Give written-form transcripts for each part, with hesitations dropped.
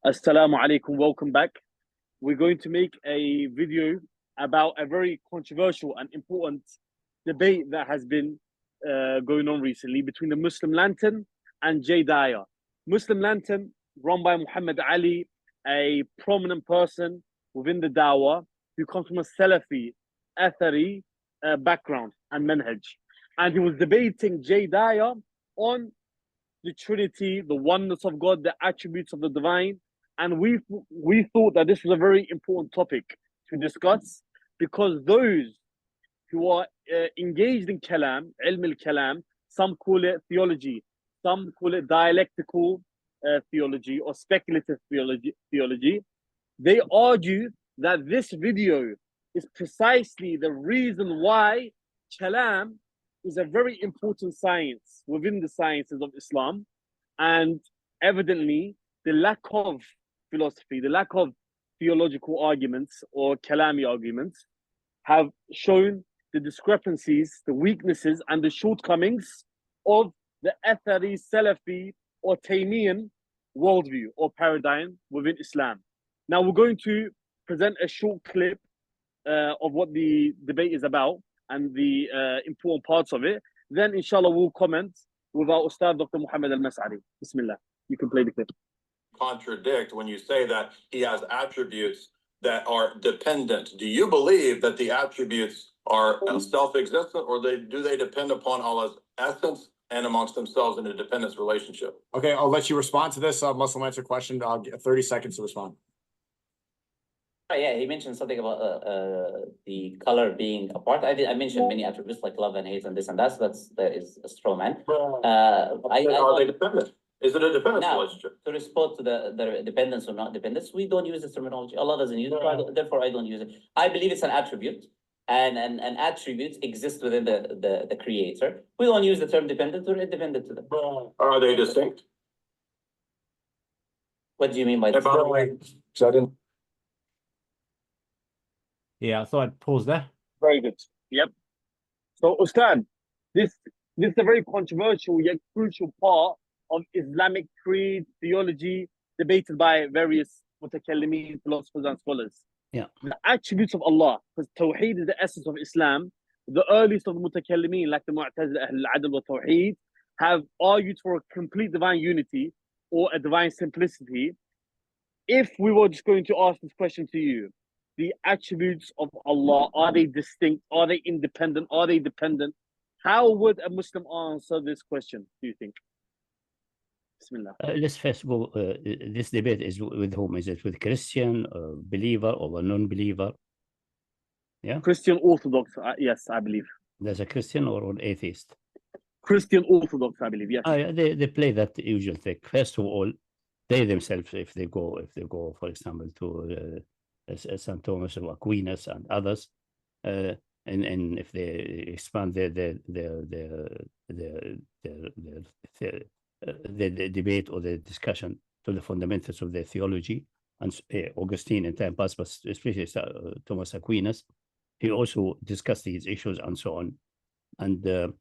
Assalamu alaikum, welcome back. We're going to make a video about a very controversial and important debate that has been going on recently between the Muslim Lantern and Jadaya. Muslim Lantern, run by Muhammad Ali, a prominent person within the Dawah who comes from a Salafi, Athari background and manhaj. And he was debating Jadaya on the Trinity, the oneness of God, the attributes of the divine. And we thought that this was a very important topic to discuss because those who are engaged in Kalam, ilm al-Kalam, some call it theology, some call it dialectical theology or speculative theology. They argue that this video is precisely the reason why Kalam is a very important science within the sciences of Islam. And evidently, the lack of philosophy, the lack of theological arguments or Kalami arguments have shown the discrepancies, the weaknesses, and the shortcomings of the Athari, Salafi, or Taymiyan worldview or paradigm within Islam. Now, we're going to present a short clip of what the debate is about and the important parts of it. Then, inshallah, we'll comment with our Ustad Dr. Muhammad al-Mas'ari. Bismillah. You can play the clip. Contradict when you say that he has attributes that are dependent. Do you believe that the attributes are self-existent, or do they depend upon Allah's essence and amongst themselves in a dependence relationship? Okay, I'll let you respond to this Muslim answer question. I'll get 30 seconds to respond. Yeah, he mentioned something about the color being apart. I mentioned many attributes like love and hate and this and that. So that is a straw man. Are they dependent? Is it a dependence relationship? To respond to the dependence or not dependence, we don't use this terminology. Allah doesn't use it, therefore I don't use it. I believe it's an attribute, and attributes exist within the creator. We don't use the term dependent or independent to them. Are they distinct? What do you mean by that? By the way, so I didn't. Yeah, so I'd pause there. Very good. Yep. So, Ustad, this is a very controversial yet crucial part of Islamic creed, theology, debated by various Mutakalimeen, philosophers and scholars. Yeah. The attributes of Allah, because Tawheed is the essence of Islam. The earliest of the Mutakalimeen, like the Mu'tazila, Al-Adl wa Tawheed, have argued for a complete divine unity or a divine simplicity. If we were just going to ask this question to you, the attributes of Allah, are they distinct? Are they independent? Are they dependent? How would a Muslim answer this question, do you think? Bismillah. Let's first go, this debate is with whom? Is it with Christian, believer, or a non-believer? Yeah? Christian Orthodox, yes, I believe. There's a Christian or an atheist? Christian Orthodox, I believe, yes. They play that usual thing. First of all, they themselves, if they go, for example, to St. Thomas or Aquinas and others, and if they expand the debate or the discussion to the fundamentals of their theology, and Augustine in time past, but especially Thomas Aquinas, he also discussed these issues and so on, and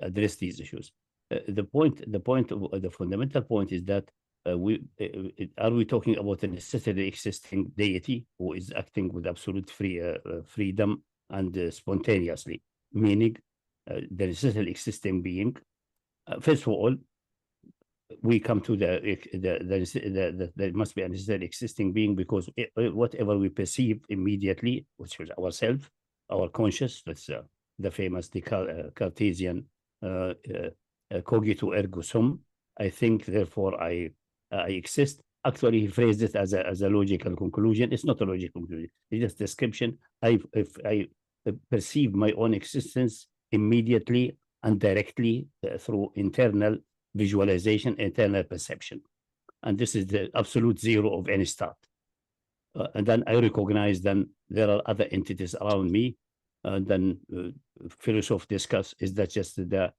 address these issues. The fundamental point is that are we talking about a necessarily existing deity who is acting with absolute freedom and spontaneously, meaning the necessarily existing being? First of all, we come to there must be a necessarily existing being, because whatever we perceive immediately, which is ourselves, our conscious, that's the famous Cartesian cogito ergo sum. I think, therefore I exist. Actually, he phrased it as a logical conclusion. It's not a logical conclusion. It's just description. If I perceive my own existence immediately and directly through internal visualization, internal perception. And this is the absolute zero of any start. And then I recognize then there are other entities around me. And then philosophers discuss, is that just the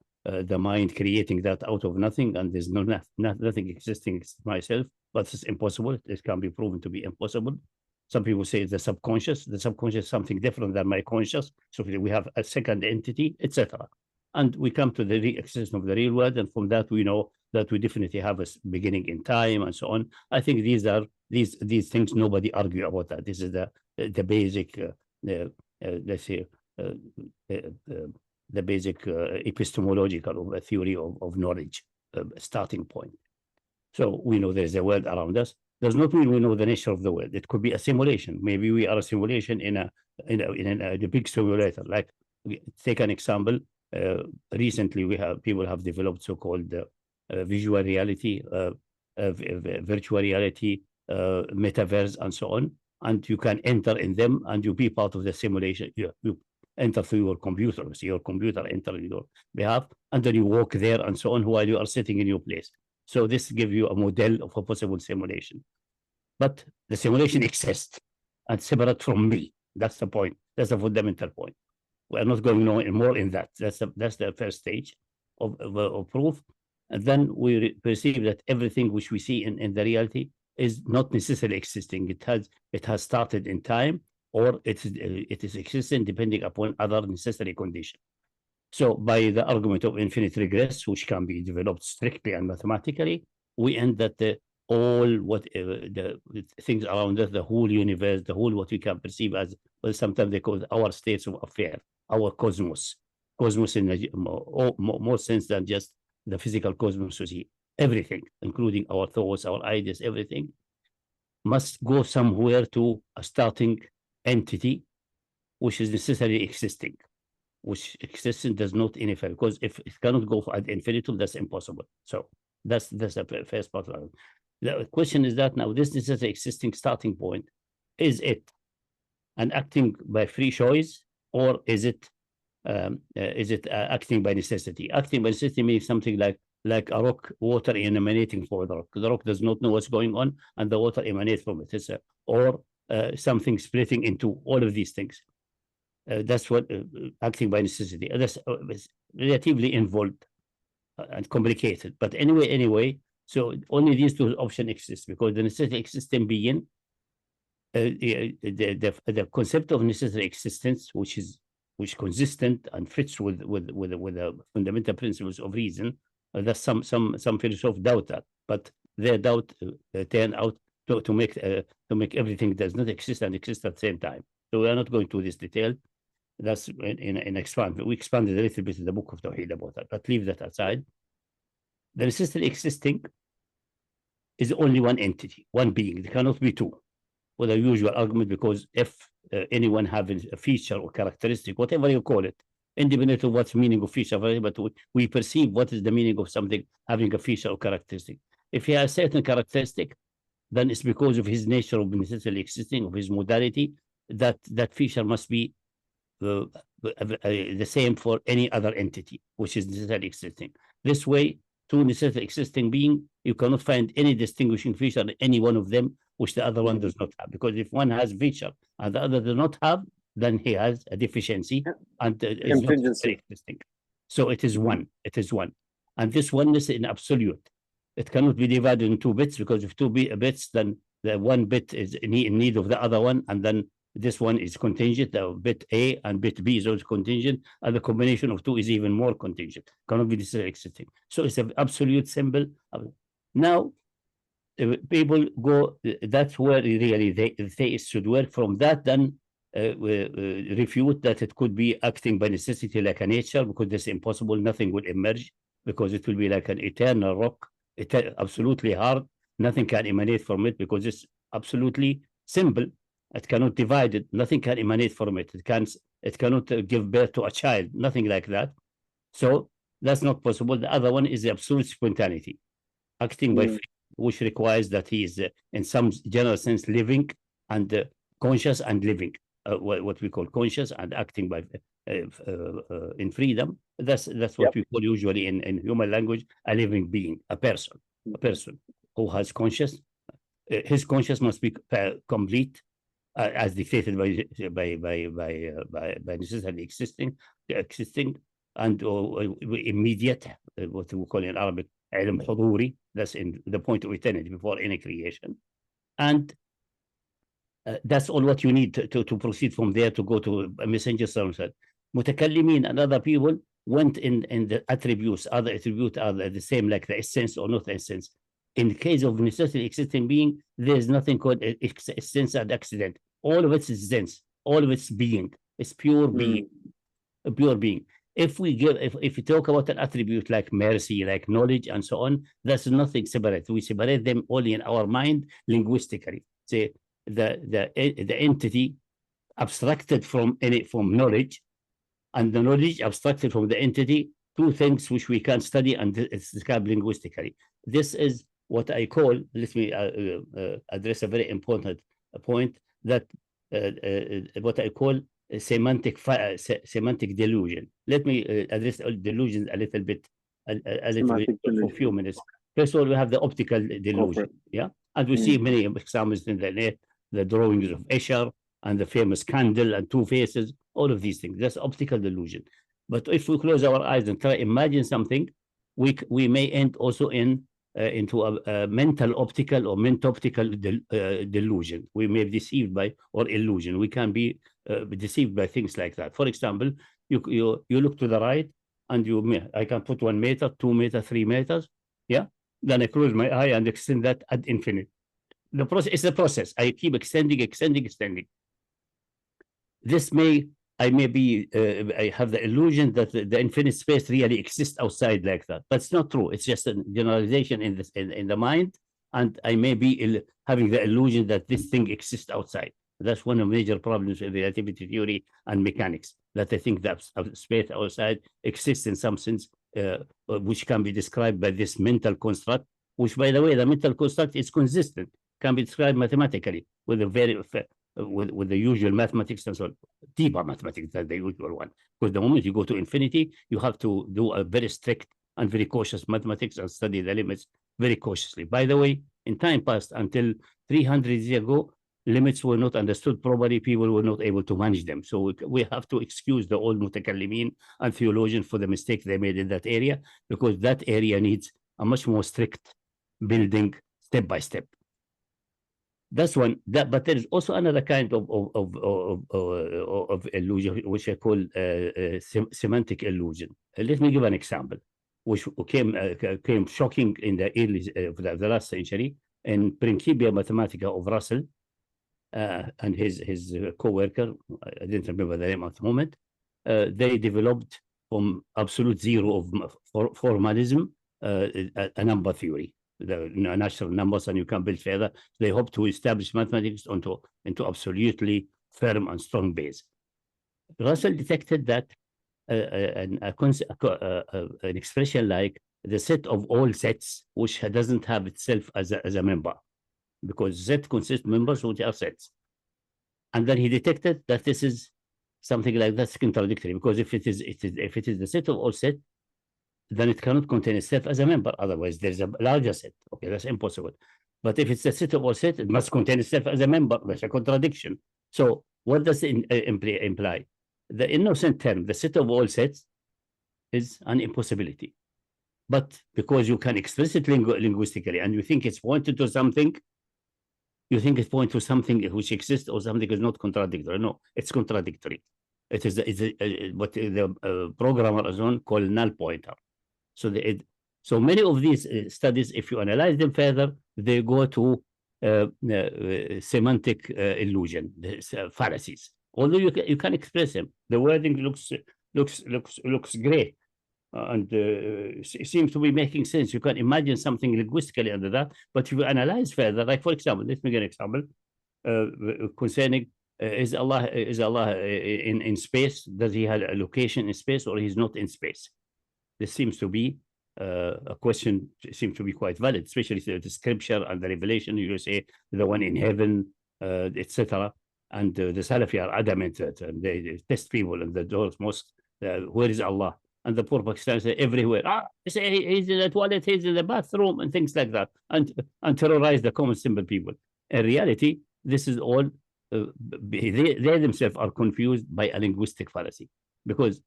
mind creating that out of nothing, and there's nothing existing except myself? But it's impossible. It can be proven to be impossible. Some people say the subconscious is something different than my conscious. So we have a second entity, etc. and we come to the existence of the real world, and from that we know that we definitely have a beginning in time and so on. I think these are these things, nobody argue about that. This is the basic let's say the basic epistemological theory of knowledge starting point. So we know there's a world around us. Does not mean we know the nature of the world. It could be a simulation. Maybe we are a simulation in a big simulator. Like, take an example. Recently, people have developed so-called visual reality, virtual reality, metaverse, and so on. And you can enter in them, and you be part of the simulation. You enter through your computer. So your computer enter in your behalf, and then you walk there and so on while you are sitting in your place. So this gives you a model of a possible simulation. But the simulation exists and separate from me. That's the point. That's the fundamental point. We're not going more in that. That's the first stage of proof. And then we perceive that everything which we see in the reality is not necessarily existing. It has started in time, or it is existing depending upon other necessary conditions. So by the argument of infinite regress, which can be developed strictly and mathematically, we end that all the things around us, the whole universe, the whole what we can perceive as, well, sometimes they call it our states of affair, our cosmos in a more sense than just the physical cosmos we see. Everything, including our thoughts, our ideas, everything must go somewhere to a starting entity, which is necessarily existing. Which existence does not infer, because if it cannot go ad infinitum, that's impossible. So that's the first part of it. The question is that now this is the existing starting point. Is it an acting by free choice, or is it acting by necessity? Acting by necessity means something like a rock, water emanating from the rock. The rock does not know what's going on, and the water emanates from it. Or something splitting into all of these things. That's what acting by necessity. That's relatively involved and complicated. But anyway, so only these two options exist, because the necessity exists in being. The concept of necessary existence, which is consistent and fits with the fundamental principles of reason. That some philosophers doubt that, but their doubt turn out to make everything does not exist and exist at the same time. So we are not going to this detail. That's in expand. We expanded a little bit in the book of Tawheed about that, but leave that aside. The necessary existing is only one entity, one being. There cannot be two, with a usual argument, because if anyone having a feature or characteristic, whatever you call it, independent of what's meaning of feature, but we perceive what is the meaning of something having a feature or characteristic. If he has a certain characteristic, then it's because of his nature of necessarily existing, of his modality, that feature must be the same for any other entity which is necessarily existing. This way, two necessarily existing being, you cannot find any distinguishing feature in any one of them which the other one does not have. Because if one has feature and the other does not have, then he has a deficiency and it's not necessarily existing. So it is one. It is one, and this oneness in absolute. It cannot be divided in 2 bits, because if 2 bits, then the 1 bit is in need of the other one, and then this one is contingent. The bit A and bit B is also contingent, and the combination of 2 is even more contingent. Cannot be necessarily existing. So it's an absolute symbol. Now, people go. That's where really the theists should work from. That then refute that it could be acting by necessity like a nature, because that's impossible. Nothing will emerge, because it will be like an eternal rock. It's absolutely hard. Nothing can emanate from it, because it's absolutely simple. It cannot divide it. Nothing can emanate from it. It cannot give birth to a child. Nothing like that. So that's not possible. The other one is the absolute spontaneity, acting by free, which requires that he is, in some general sense, living and conscious and living. What we call conscious and acting by in freedom. That's what we call usually in human language a living being, a person who has conscious. His conscious must be complete, as dictated by necessarily existing, and immediate, what we call in Arabic ilm huduri. That's in the point of eternity, before any creation, and that's all what you need to proceed from there, to go to a messenger. Mutakalimeen and other people, went in the attributes, other attributes are the same, like the essence or not essence. In the case of necessarily existing being, there's nothing called essence and accident. All of it is sense. All of it's being. It's pure being. A pure being. If we talk about an attribute like mercy, like knowledge, and so on, that's nothing separate. We separate them only in our mind linguistically. Say the entity abstracted from knowledge, and the knowledge abstracted from the entity, two things which we can study and it's described linguistically. This is what I call, let me address a very important point, that what I call semantic delusion. Let me address delusions a little bit, for a few minutes. First of all, we have the optical delusion, yeah, and we see many examples in the net, the drawings of Escher and the famous candle and two faces, all of these things. That's optical delusion. But if we close our eyes and try to imagine something, we may end also into a mental optical or optical delusion. We may be deceived by, or illusion. We can be deceived by things like that. For example, you look to the right, and I can put 1 meter, 2 meters, 3 meters, yeah. Then I close my eye and extend that ad infinite. The process is a process. I keep extending. This I have the illusion that the infinite space really exists outside like that, but it's not true. It's just a generalization in the mind, and I may be having the illusion that this thing exists outside. That's one of the major problems with relativity theory and mechanics, that I think that space outside exists in some sense, which can be described by this mental construct, which, by the way, the mental construct is consistent, can be described mathematically with the usual mathematics and so on, deeper mathematics than the usual one. Because the moment you go to infinity, you have to do a very strict and very cautious mathematics and study the limits very cautiously. By the way, in time past, until 300 years ago, limits were not understood properly. People were not able to manage them. So we have to excuse the old Mutakalimeen and theologians for the mistake they made in that area, because that area needs a much more strict building step by step. That's one. But there is also another kind of illusion, which I call semantic illusion. Let me give an example, which came shocking in the early the last century in Principia Mathematica of Russell and his co-worker. I didn't remember the name at the moment. They developed from absolute zero of formalism a number theory. The natural numbers, and you can build further. They hope to establish mathematics into absolutely firm and strong base. Russell detected that an expression like the set of all sets, which doesn't have itself as a member, because set consists of members which are sets. And then he detected that this is something like that's contradictory, because if it is the set of all sets, then it cannot contain itself as a member. Otherwise, there's a larger set. Okay, that's impossible. But if it's a set of all sets, it must contain itself as a member. That's a contradiction. So what does it imply? The innocent term, the set of all sets, is an impossibility. But because you can express it linguistically, and you think it's pointed to something, you think it's pointing to something which exists or something is not contradictory. No, it's contradictory. It is what the programmer is on called null pointer. So many of these studies, if you analyze them further, they go to semantic illusion, fallacies. Although you can express them, the wording looks great, and it seems to be making sense. You can imagine something linguistically under that, but if you analyze further, like for example, let me give an example concerning is Allah in space? Does he have a location in space, or he's not in space? This seems to be a question, seems to be quite valid, especially the scripture and the revelation. You say the one in heaven, etc. And the Salafi are adamant that they test people in the doors mosque. Where is Allah? And the poor Pakistanis say everywhere. They say he's in the toilet, he's in the bathroom, and things like that, and terrorize the common simple people. In reality, this is all. They themselves are confused by a linguistic fallacy, because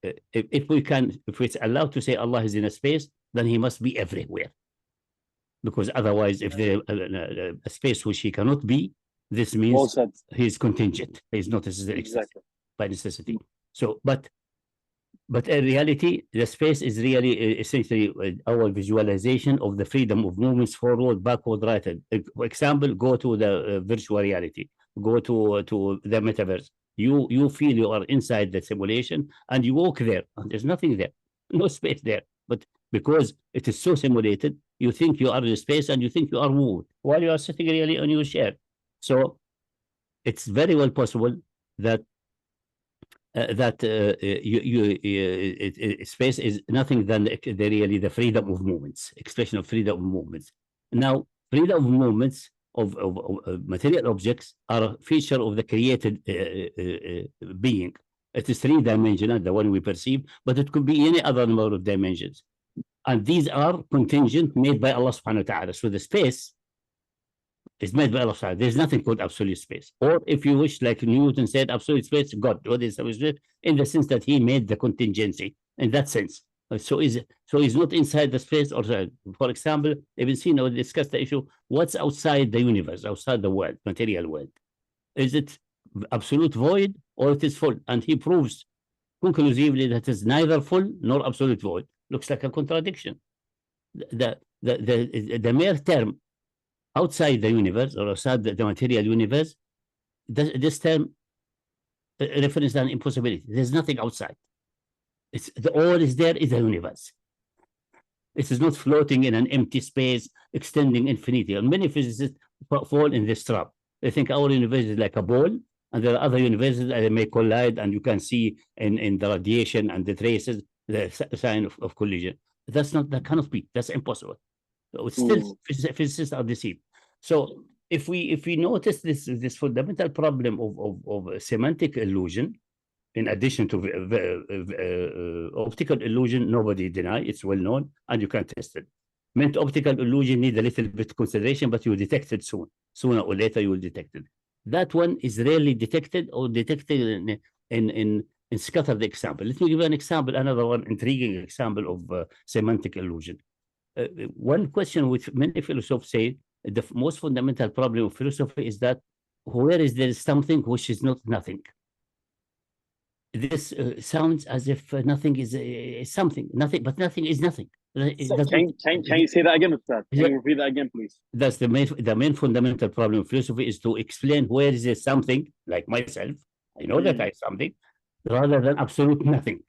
if it's allowed to say Allah is in a space, then he must be everywhere, because otherwise, if there a space which he cannot be, this means he is contingent. He is not necessarily by necessity. So, but But in reality, the space is really essentially our visualization of the freedom of movements forward, backward, right. For example, go to the virtual reality, go to the metaverse. You feel you are inside the simulation and you walk there, and there's nothing there, no space there. But because it is so simulated, you think you are in space and you think you are moved while you are sitting really on your chair. So it's very well possible that space is nothing than really the freedom of movements, expression of freedom of movements. Now, freedom of movements of material objects are a feature of the created being. It is three-dimensional, the one we perceive, but it could be any other number of dimensions. And these are contingent made by Allah subhanahu wa ta'ala. So the space is made by Allah subhanahu wa ta'ala. There's nothing called absolute space. Or if you wish, like Newton said, absolute space, God, what is absolute space? In the sense that he made the contingency, in that sense. So he's not inside the space or for example, Ibn Sina discussed the issue, what's outside the universe, outside the world, material world? Is it absolute void or it is full? And he proves conclusively that it is neither full nor absolute void. Looks like a contradiction. The mere term outside the universe or outside the material universe, this term references an impossibility. There's nothing outside. All is there is the universe. It is not floating in an empty space, extending infinity. And many physicists fall in this trap. They think our universe is like a ball, and there are other universes that may collide, and you can see in the radiation and the traces the sign of collision. That cannot be. That's impossible. So still, physicists are deceived. So if we notice this fundamental problem of semantic illusion, in addition to optical illusion, nobody deny, it's well known, and you can test it. Meant optical illusion need a little bit consideration, but you detect it soon. Sooner or later, you will detect it. That one is rarely detected or detected in scattered example. Let me give you an example, another one intriguing example of semantic illusion. One question which many philosophers say, the most fundamental problem of philosophy is that where is there something which is not nothing? This sounds as if nothing is something, nothing, but nothing is nothing. Can you say that again, Ustad? Can you repeat that again, please? That's the main fundamental problem of philosophy, is to explain where is there something, like myself, I know that I am something, rather than absolute nothing.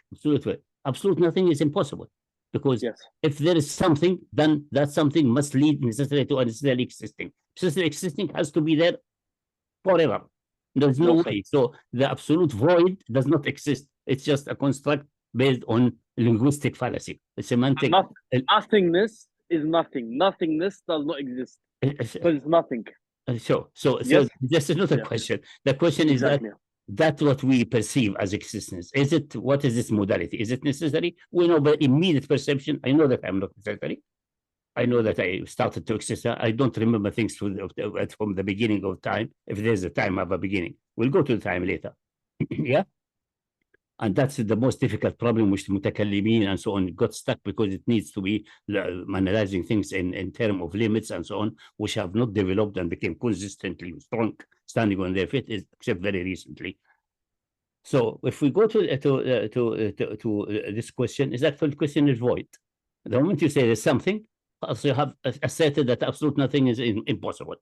Absolute nothing is impossible. Because if there is something, then that something must lead necessarily to unnecessarily existing. Necessarily existing has to be there forever. There's no way. So the absolute void does not exist. It's just a construct based on linguistic fallacy. The semantic nothingness is nothing. Nothingness does not exist. Because it's nothing. So this is not a question. The question is that's what we perceive as existence. What is this modality? Is it necessary? We know by immediate perception. I know that I'm not necessary. I know that I started to exist. I don't remember things from the beginning of time. If there's a time of a beginning, we'll go to the time later. Yeah. And that's the most difficult problem, which the Mutakalimeen and so on got stuck, because it needs to be analyzing things in terms of limits and so on, which have not developed and became consistently strong, standing on their feet, except very recently. So if we go to this question, is that the question is void. The moment you say there's something, also you have asserted that absolute nothing is impossible.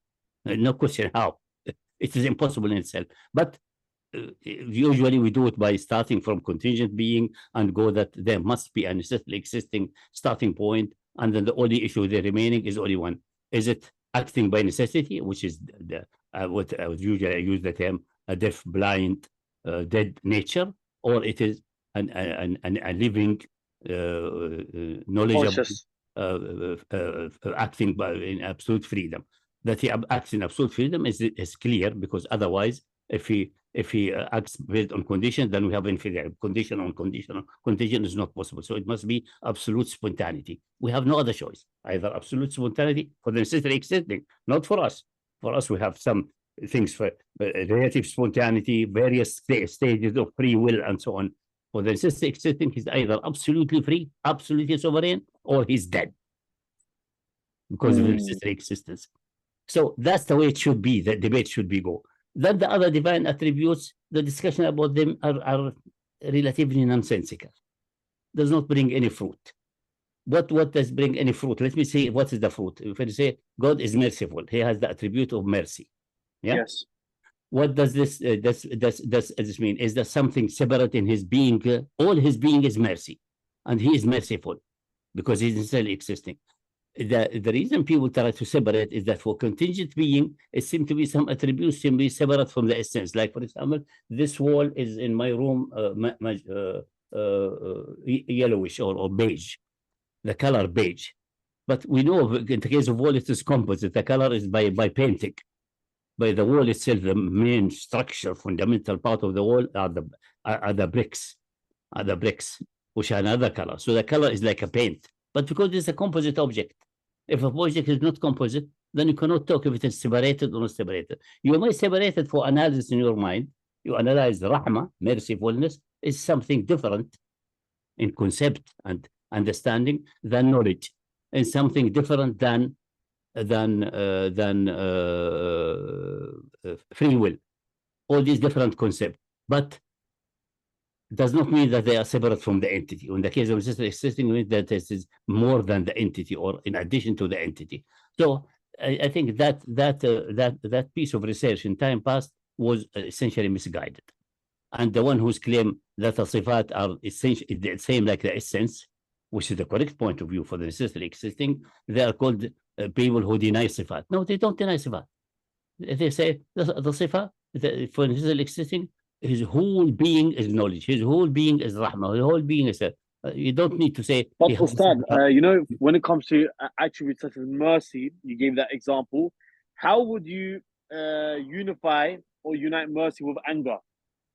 No question how. It is impossible in itself. But usually we do it by starting from contingent being and go that there must be a necessarily existing starting point, and then the only issue there remaining is only one. Is it acting by necessity, which is what I would usually use the term a deaf, blind, dead nature, or it is a living, knowledgeable, acting in absolute freedom. That he acts in absolute freedom is clear, because otherwise, if he acts based on condition, then we have infinite condition on condition. Condition is not possible. So it must be absolute spontaneity. We have no other choice. Either absolute spontaneity for the necessary existing, not for us. For us, we have some things for relative spontaneity, various stages of free will, and so on. For the necessary existing, he's either absolutely free, absolutely sovereign, or he's dead because of the necessary existence. So that's the way it should be. The debate should be go. Then the other divine attributes, the discussion about them are relatively nonsensical. does not bring any fruit. What does bring any fruit? Let me say, what is the fruit? If I say God is merciful, he has the attribute of mercy. Yeah. Yes. What does this this mean? Is there something separate in his being? All his being is mercy, and he is merciful because he's still existing. The reason people try to separate is that for contingent being, it seems to be some attributes seem to be separate from the essence. Like, for example, this wall is in my room yellowish or beige, the color beige. But we know in the case of wall, it is composite. The color is by painting. By the wall itself, the main structure, fundamental part of the wall are the bricks, which are another color. So the color is like a paint. But because it's a composite object, if a object is not composite, then you cannot talk if it is separated or not separated. You may separate it for analysis in your mind. You analyze rahmah, mercifulness, is something different in concept and understanding than knowledge, and something different than free will. All these different concepts, but does not mean that they are separate from the entity. In the case of existing, means that this is more than the entity or in addition to the entity. So I think that piece of research in time past was essentially misguided. And the one who's claimed that the sifat are essentially the same like the essence, which is the correct point of view for the necessarily existing, they are called people who deny sifat. No, they don't deny sifat. They say the sifat for necessarily existing, his whole being is knowledge. His whole being is rahmah. His whole being is you don't need to say. But Ustad, you know, when it comes to attributes such as mercy, you gave that example. How would you unify or unite mercy with anger,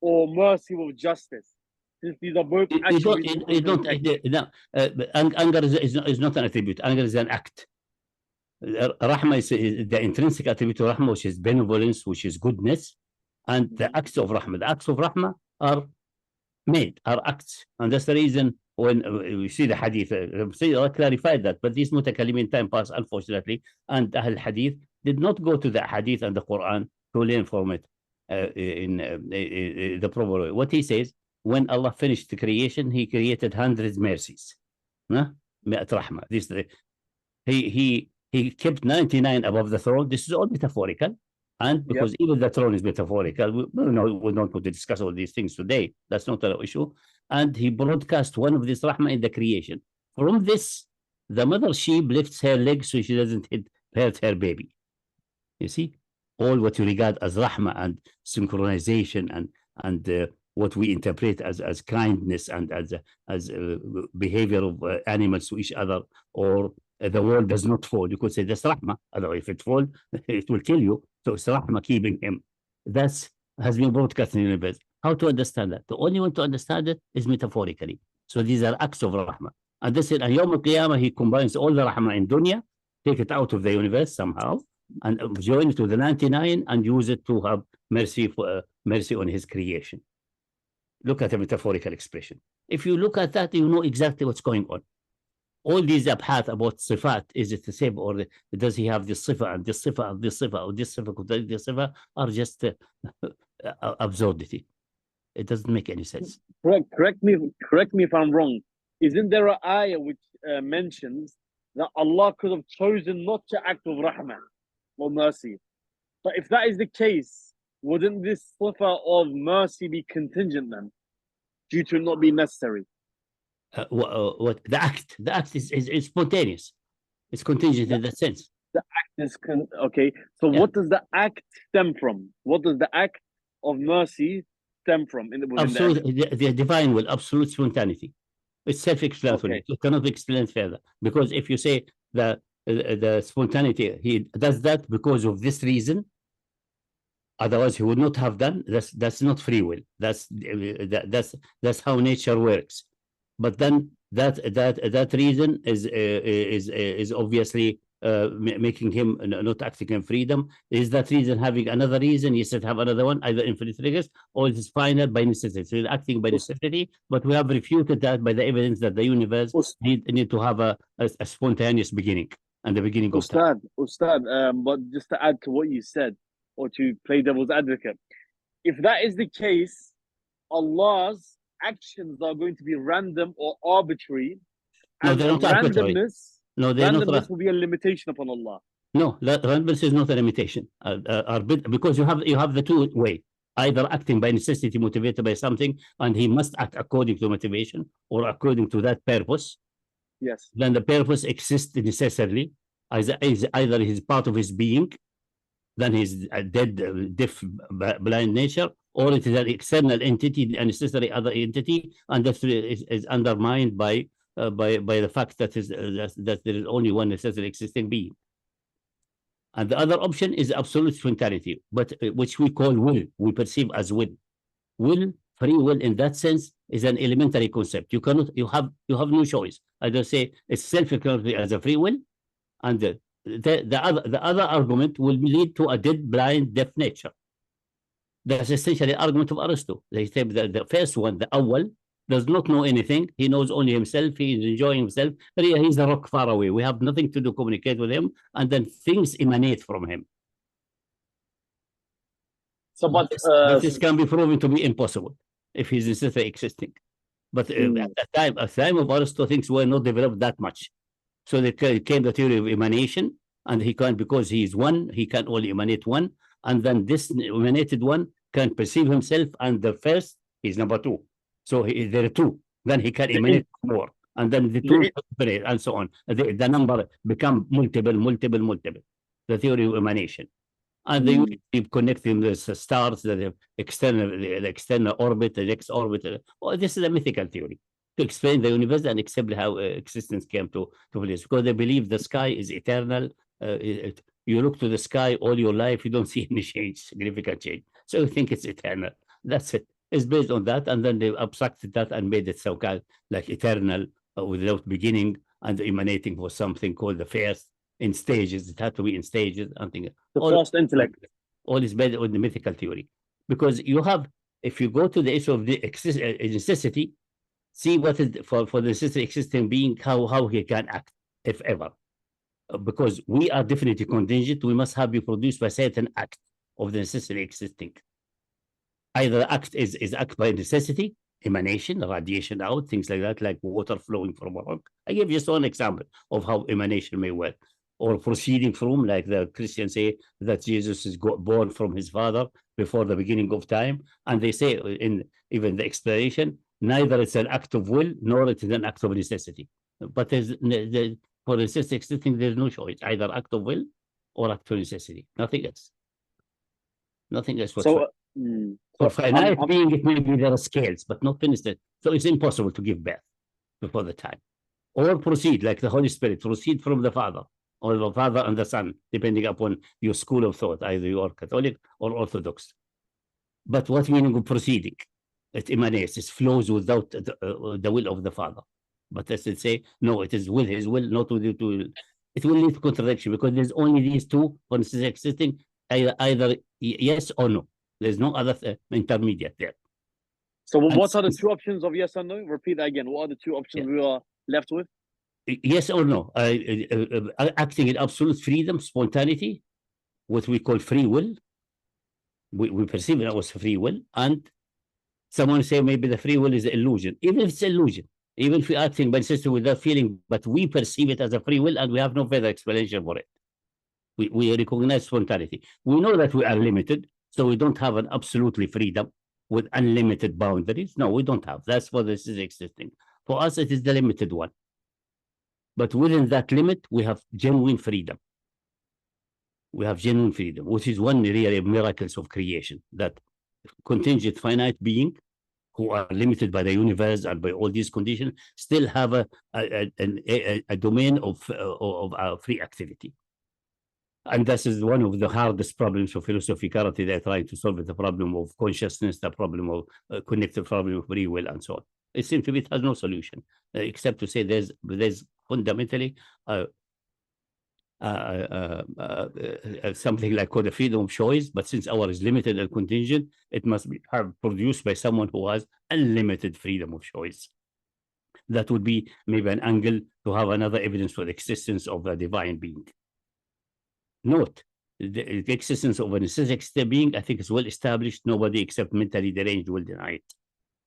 or mercy with justice? Since these are both attributes. Anger is not an attribute. Anger is an act. Rahmah is the intrinsic attribute of rahmah, which is benevolence, which is goodness. And the acts of rahmah, are acts. And that's the reason when we see the hadith, I clarified that, but these Mutakalimeen time pass, unfortunately, and Ahl Hadith did not go to the hadith and the Quran to learn from it in the proper way. What he says, when Allah finished the creation, he created hundreds mercies. Rahmah. He kept 99 above the throne. This is all metaphorical. And because even the throne is metaphorical, we don't want to discuss all these things today. That's not an issue. And he broadcast one of this rahmah in the creation. From this, the mother sheep lifts her legs so she doesn't hurt her baby. You see, all what you regard as rahmah and synchronization and what we interpret as kindness and as behavior of animals to each other, or the world does not fall. You could say that's rahmah. Otherwise, if it falls, it will kill you. So it's rahmah keeping him. That has been broadcast in the universe. How to understand that? The only way to understand it is metaphorically. So these are acts of rahmah. And this is Yawm al-Qiyamah, he combines all the rahmah in dunya, take it out of the universe somehow, and join it to the 99 and use it to have mercy on his creation. Look at the metaphorical expression. If you look at that, you know exactly what's going on. All these abhat about sifat, is it the same, or does he have this sifa and this sifa and this sifa or this sifa, this sifa, are just absurdity. It doesn't make any sense. Correct me if I'm wrong. Isn't there an ayah which mentions that Allah could have chosen not to act with rahmah or mercy? But if that is the case, wouldn't this sifa of mercy be contingent then, due to it not being necessary? What the act is spontaneous. It's contingent in that sense. The act is okay. So what does the act stem from? What does the act of mercy stem from? The divine will, absolute spontaneity. It's self-explanatory. You cannot explain further, because if you say the spontaneity, he does that because of this reason. Otherwise, he would not have done. That's not free will. That's how nature works. But then that reason is obviously making him not acting in freedom. Is that reason having another reason? He said have another one, either infinite figures, or it is final by necessity. So he's acting by necessity, but we have refuted that by the evidence that the universe need to have a spontaneous beginning and the beginning of time. Ustad, but just to add to what you said, or to play devil's advocate, if that is the case, Allah's actions are going to be random or arbitrary, No, and they're not arbitrary. No, they're not. randomness will be a limitation upon Allah. No, randomness is not a limitation. Because you have the two way, either acting by necessity, motivated by something, and he must act according to motivation or according to that purpose. Yes. Then the purpose exists necessarily, as either he's part of his being, then he's a dead, deaf, blind nature, or it is an external entity, a necessary other entity, and that is undermined by the fact that that there is only one necessary existing being. And the other option is absolute spontaneity, but which we call will, we perceive as will. Will, free will in that sense, is an elementary concept. You have no choice. Either say it's self-explanatory as a free will, and the other argument will lead to a dead, blind, deaf nature. That's essentially the argument of Aristotle. They say the first one, the awwal, does not know anything. He knows only himself. He is enjoying himself. But he's a rock far away. We have nothing to do, communicate with him, and then things emanate from him. So, but this can be proven to be impossible if he's necessarily existing. But at the time of Aristotle, things were not developed that much. So they came the theory of emanation, and he can, because he is one, he can only emanate one, and then this emanated one can perceive himself, and the first is number two. So there are two. Then he can emanate more, and then the two and so on. The number become multiple. The theory of emanation, and they connect them with the stars, the external orbit, the next orbit. Well, this is a mythical theory to explain the universe and explain how existence came to place, because they believe the sky is eternal. You look to the sky all your life, you don't see any change, significant change. So you think it's eternal. That's it. It's based on that, and then they abstracted that and made it so-called like eternal, without beginning, and emanating for something called the first in stages. It had to be in stages. The first intellect. All is based on the mythical theory, because you have, if you go to the issue of the necessity, see what is for the necessary existing being, how he can act, if ever. Because we are definitely contingent, we must be produced by certain act of the necessary existing. Either act is act by necessity, emanation, radiation out, things like that, like water flowing from a rock. I give just one example of how emanation may work. Or proceeding from, like the Christians say, that Jesus is born from his father before the beginning of time. And they say in even the explanation, neither it's an act of will, nor it is an act of necessity. But for necessity existing, there's no choice, either act of will or act of necessity. Nothing else. Nothing else whatsoever. For finite being, it may be there are scales, but not finished. So it's impossible to give birth before the time. Or proceed, like the Holy Spirit, proceed from the Father, or the Father and the Son, depending upon your school of thought, either you are Catholic or Orthodox. But what meaning of proceeding? It emanates, it flows without the will of the Father. But as it say, no, it is with his will, not with it. It will lead to contradiction, because there's only these two for existing, either yes or no. There's no other intermediate there. So what are the two options of yes or no? Repeat that again. What are the two options we are left with? Yes or no. Acting in absolute freedom, spontaneity, what we call free will. We perceive it as free will. And someone say maybe the free will is an illusion. Even if it's illusion, even if we're acting by necessity without feeling, but we perceive it as a free will, and we have no further explanation for it. We recognize spontaneity. We know that we are limited, so we don't have an absolutely freedom with unlimited boundaries. No, we don't have. That's what this is existing. For us, it is the limited one. But within that limit, we have genuine freedom. We have genuine freedom, which is one really miracles of creation, that contingent finite being who are limited by the universe and by all these conditions still have a domain of free activity. And this is one of the hardest problems of philosophy currently. They're trying to solve the problem of consciousness, the problem of connected problem of free will, and so on. It seems to be it has no solution, except to say there's fundamentally something like called the freedom of choice, but since ours is limited and contingent, it must be produced by someone who has unlimited freedom of choice. That would be maybe an angle to have another evidence for the existence of a divine being. Note, the existence of a necessary being, I think, is well established. Nobody except mentally deranged will deny it.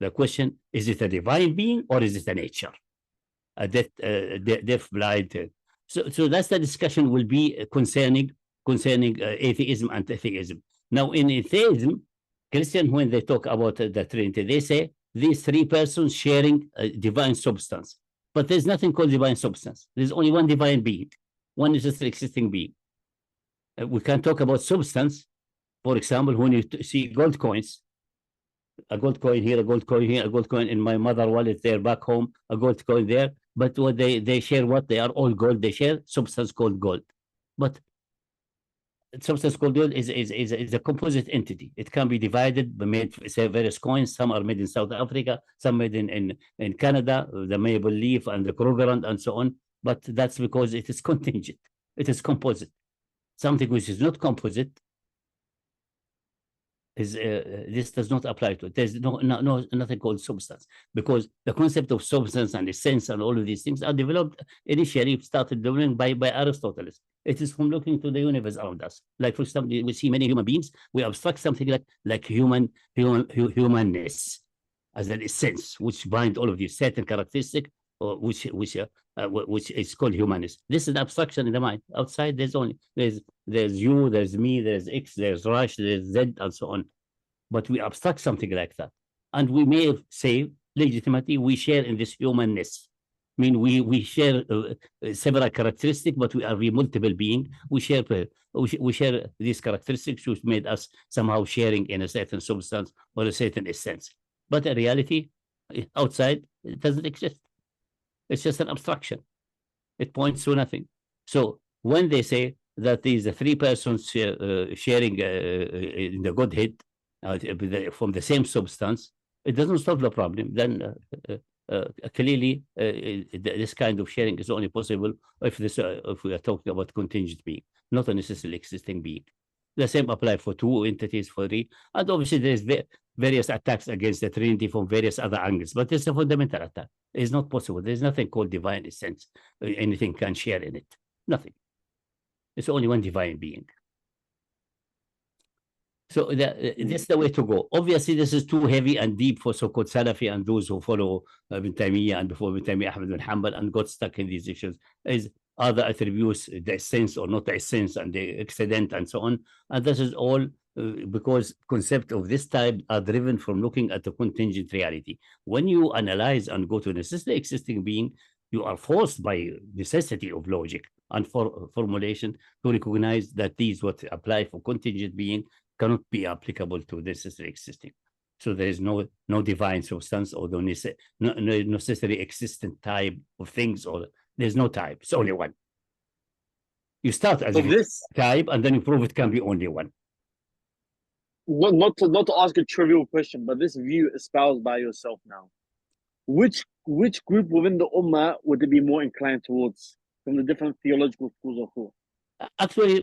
The question, is it a divine being or is it a nature? A deaf, blind. So that's the discussion will be concerning atheism and atheism. Now, in atheism, Christian, when they talk about the Trinity, they say these three persons sharing a divine substance. But there's nothing called divine substance. There's only one divine being. One is just an existing being. We can talk about substance. For example, when you see gold coins, a gold coin here, a gold coin here, a gold coin in my mother wallet there back home, a gold coin there. But what they share, what they are all gold. They share substance called gold. But substance called gold is a composite entity. It can be divided, made, say, various coins. Some are made in South Africa, some made in Canada, the maple leaf and the Krugerrand and so on. But that's because it is contingent. It is composite. Something which is not composite is this does not apply to it. There's nothing called substance, because the concept of substance and essence and all of these things are developed initially, started developing by Aristotle. It is from looking to the universe around us. Like, for example, we see many human beings, we abstract something like humanness as an essence, which bind all of these certain characteristics, or which is called humanness. This is an abstraction in the mind. Outside, there's you, there's me, there's X, there's Rash, there's Z, and so on. But we abstract something like that, and we may say legitimately we share in this humanness. I mean, we share several characteristics, but we are multiple beings. We share these characteristics, which made us somehow sharing in a certain substance or a certain essence. But in reality, outside, it doesn't exist. It's just an abstraction. It points to nothing. So when they say that these are three persons sharing in the Godhead from the same substance, it doesn't solve the problem. Then clearly, this kind of sharing is only possible if we are talking about contingent being, not a necessarily existing being. The same applies for two entities, for three, and obviously there is various attacks against the Trinity from various other angles, but it's a fundamental attack. It's not possible. There's nothing called divine essence. Anything can share in it. Nothing. It's only one divine being. So that's the way to go. Obviously, this is too heavy and deep for so-called Salafi and those who follow Ibn Taymiyyah and before Ibn Taymiyyah, Ahmad bin Hanbal, and got stuck in these issues. Is other attributes, the essence or not the essence, and the excedent and so on. And this is all because concepts of this type are driven from looking at the contingent reality. When you analyze and go to necessarily existing being, you are forced by necessity of logic and for formulation to recognize that these what apply for contingent being cannot be applicable to necessarily existing. So there is no divine substance or no necessarily existent type of things, or there's no type. It's only one. You start as this type, and then you prove it can be only one. Not to ask a trivial question, but this view espoused by yourself now, which group within the Ummah would it be more inclined towards from the different theological schools of thought? Actually,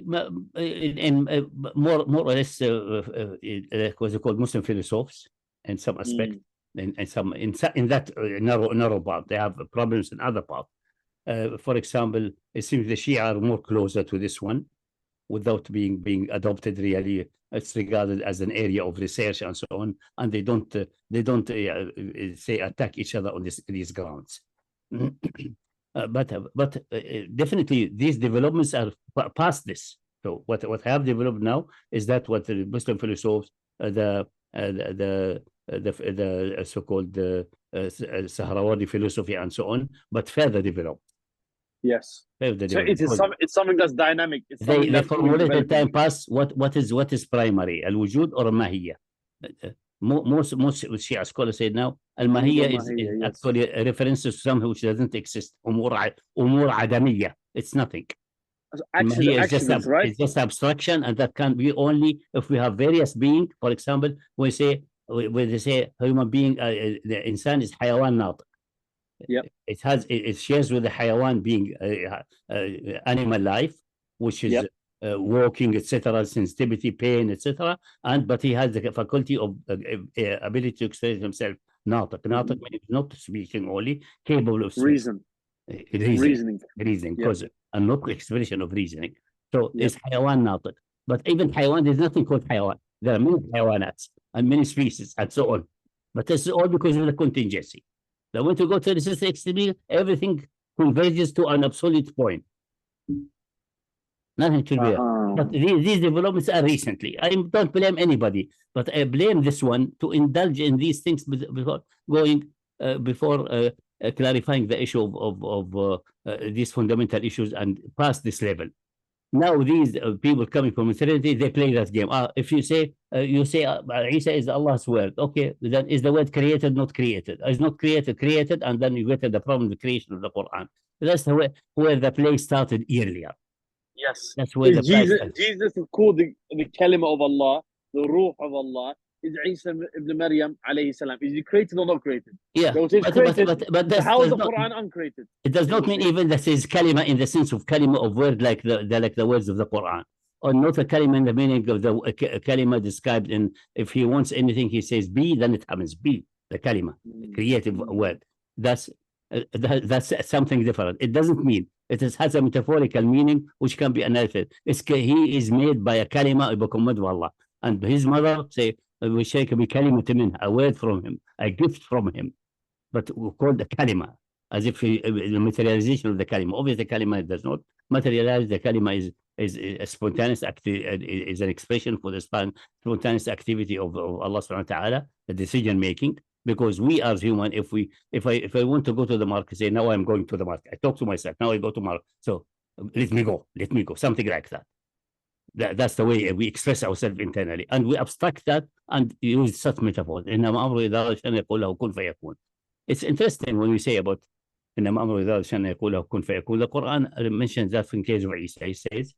in more or less, what's it called, Muslim philosophers in some aspect, in that narrow part. They have problems in other part. For example, it seems the Shia are more closer to this one, without being adopted really. It's regarded as an area of research and so on, and they don't say attack each other on these grounds. But definitely these developments are past this. So what have developed now is that what the Muslim philosophers, the so-called Sahrawardi philosophy and so on, but further developed. Yes. Further So developed. it's something that's dynamic. It's They formulate in time past what is primary, al-wujud or al-mahiyya. Most Shia scholars say now al-mahiyya is actually a reference to something which doesn't exist. Umur adamiyya. It's nothing. Actually, right? It's just abstraction, and that can be only if we have various beings. For example, when they say human being, the insan is hayawan natiq. Yep. It shares with the hayawan being animal life, which is walking, etc., sensitivity, pain, etc. But he has the faculty of ability to express himself. Natiq means not speaking only, capable of reasoning, because and not expression of reasoning. So it's hayawan natiq. But even hayawan, there's nothing called hayawan. There are many hayawanats and many species and so on. But it's all because of the contingency. That when you go to the system extremely, everything converges to an absolute point. Nothing should be. But these developments are recently. I don't blame anybody, but I blame this one to indulge in these things before clarifying the issue of these fundamental issues and past this level. Now these people coming from eternity, they play that game. If you say Isa is Allah's word, okay, then is the word created, not created? Is not created, and then you get to the problem of the creation of the Quran. That's where the play started earlier. Yes. That's where the Jesus is called the Kalima of Allah, the Ruh of Allah. Is Isa ibn Maryam alayhi salam. Is he created or not created? Yeah, so but how is the Quran uncreated? It does not mean even that is kalima in the sense of kalima of word like the words of the Quran, or not a kalima in the meaning of the kalima described in. If he wants anything, he says be, then it happens. Be the kalima, creative word. That's something different. It doesn't mean it has a metaphorical meaning which can be analyzed. He is made by a kalima of Allah, and his mother say. We shake a kalima min, a word from him, a gift from him, but we call the kalima as if the materialization of the kalima. Obviously, the kalima does not materialize. The kalima is a spontaneous is an expression for the spontaneous activity of Allah subhanahu wa ta'ala, the decision making. Because we are human. If I want to go to the market, say now I'm going to the market. I talk to myself. Now I go to market. So let me go, something like that. That's the way we express ourselves internally, and we abstract that and use such metaphors. It's interesting when we say about the Quran mentions that in case of Isa. It says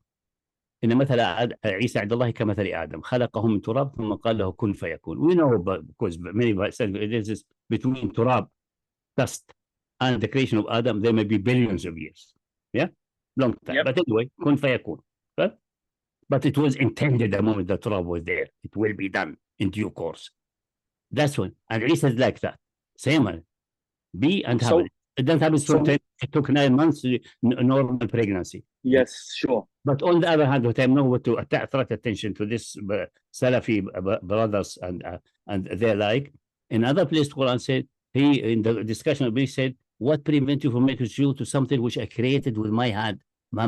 إن مثل عيسى عند الله كمثل آدم خلقه من تراب ثم قال له كن فيكون. We know because many said this is between turab, dust, and the creation of Adam. There may be billions of years, long time. But anyway, kun fayakun. Right? But it was intended the moment the turab was there. It will be done in due course. That's one. And Isa is like that. Same one. Be and have it. It doesn't happen spontaneously. It took 9 months, normal pregnancy. Yes, sure. But on the other hand, what I know to attract attention to this Salafi brothers and their like, in other place, Quran said, he in the discussion, he said, what prevents you from making you to something which I created with my hand? My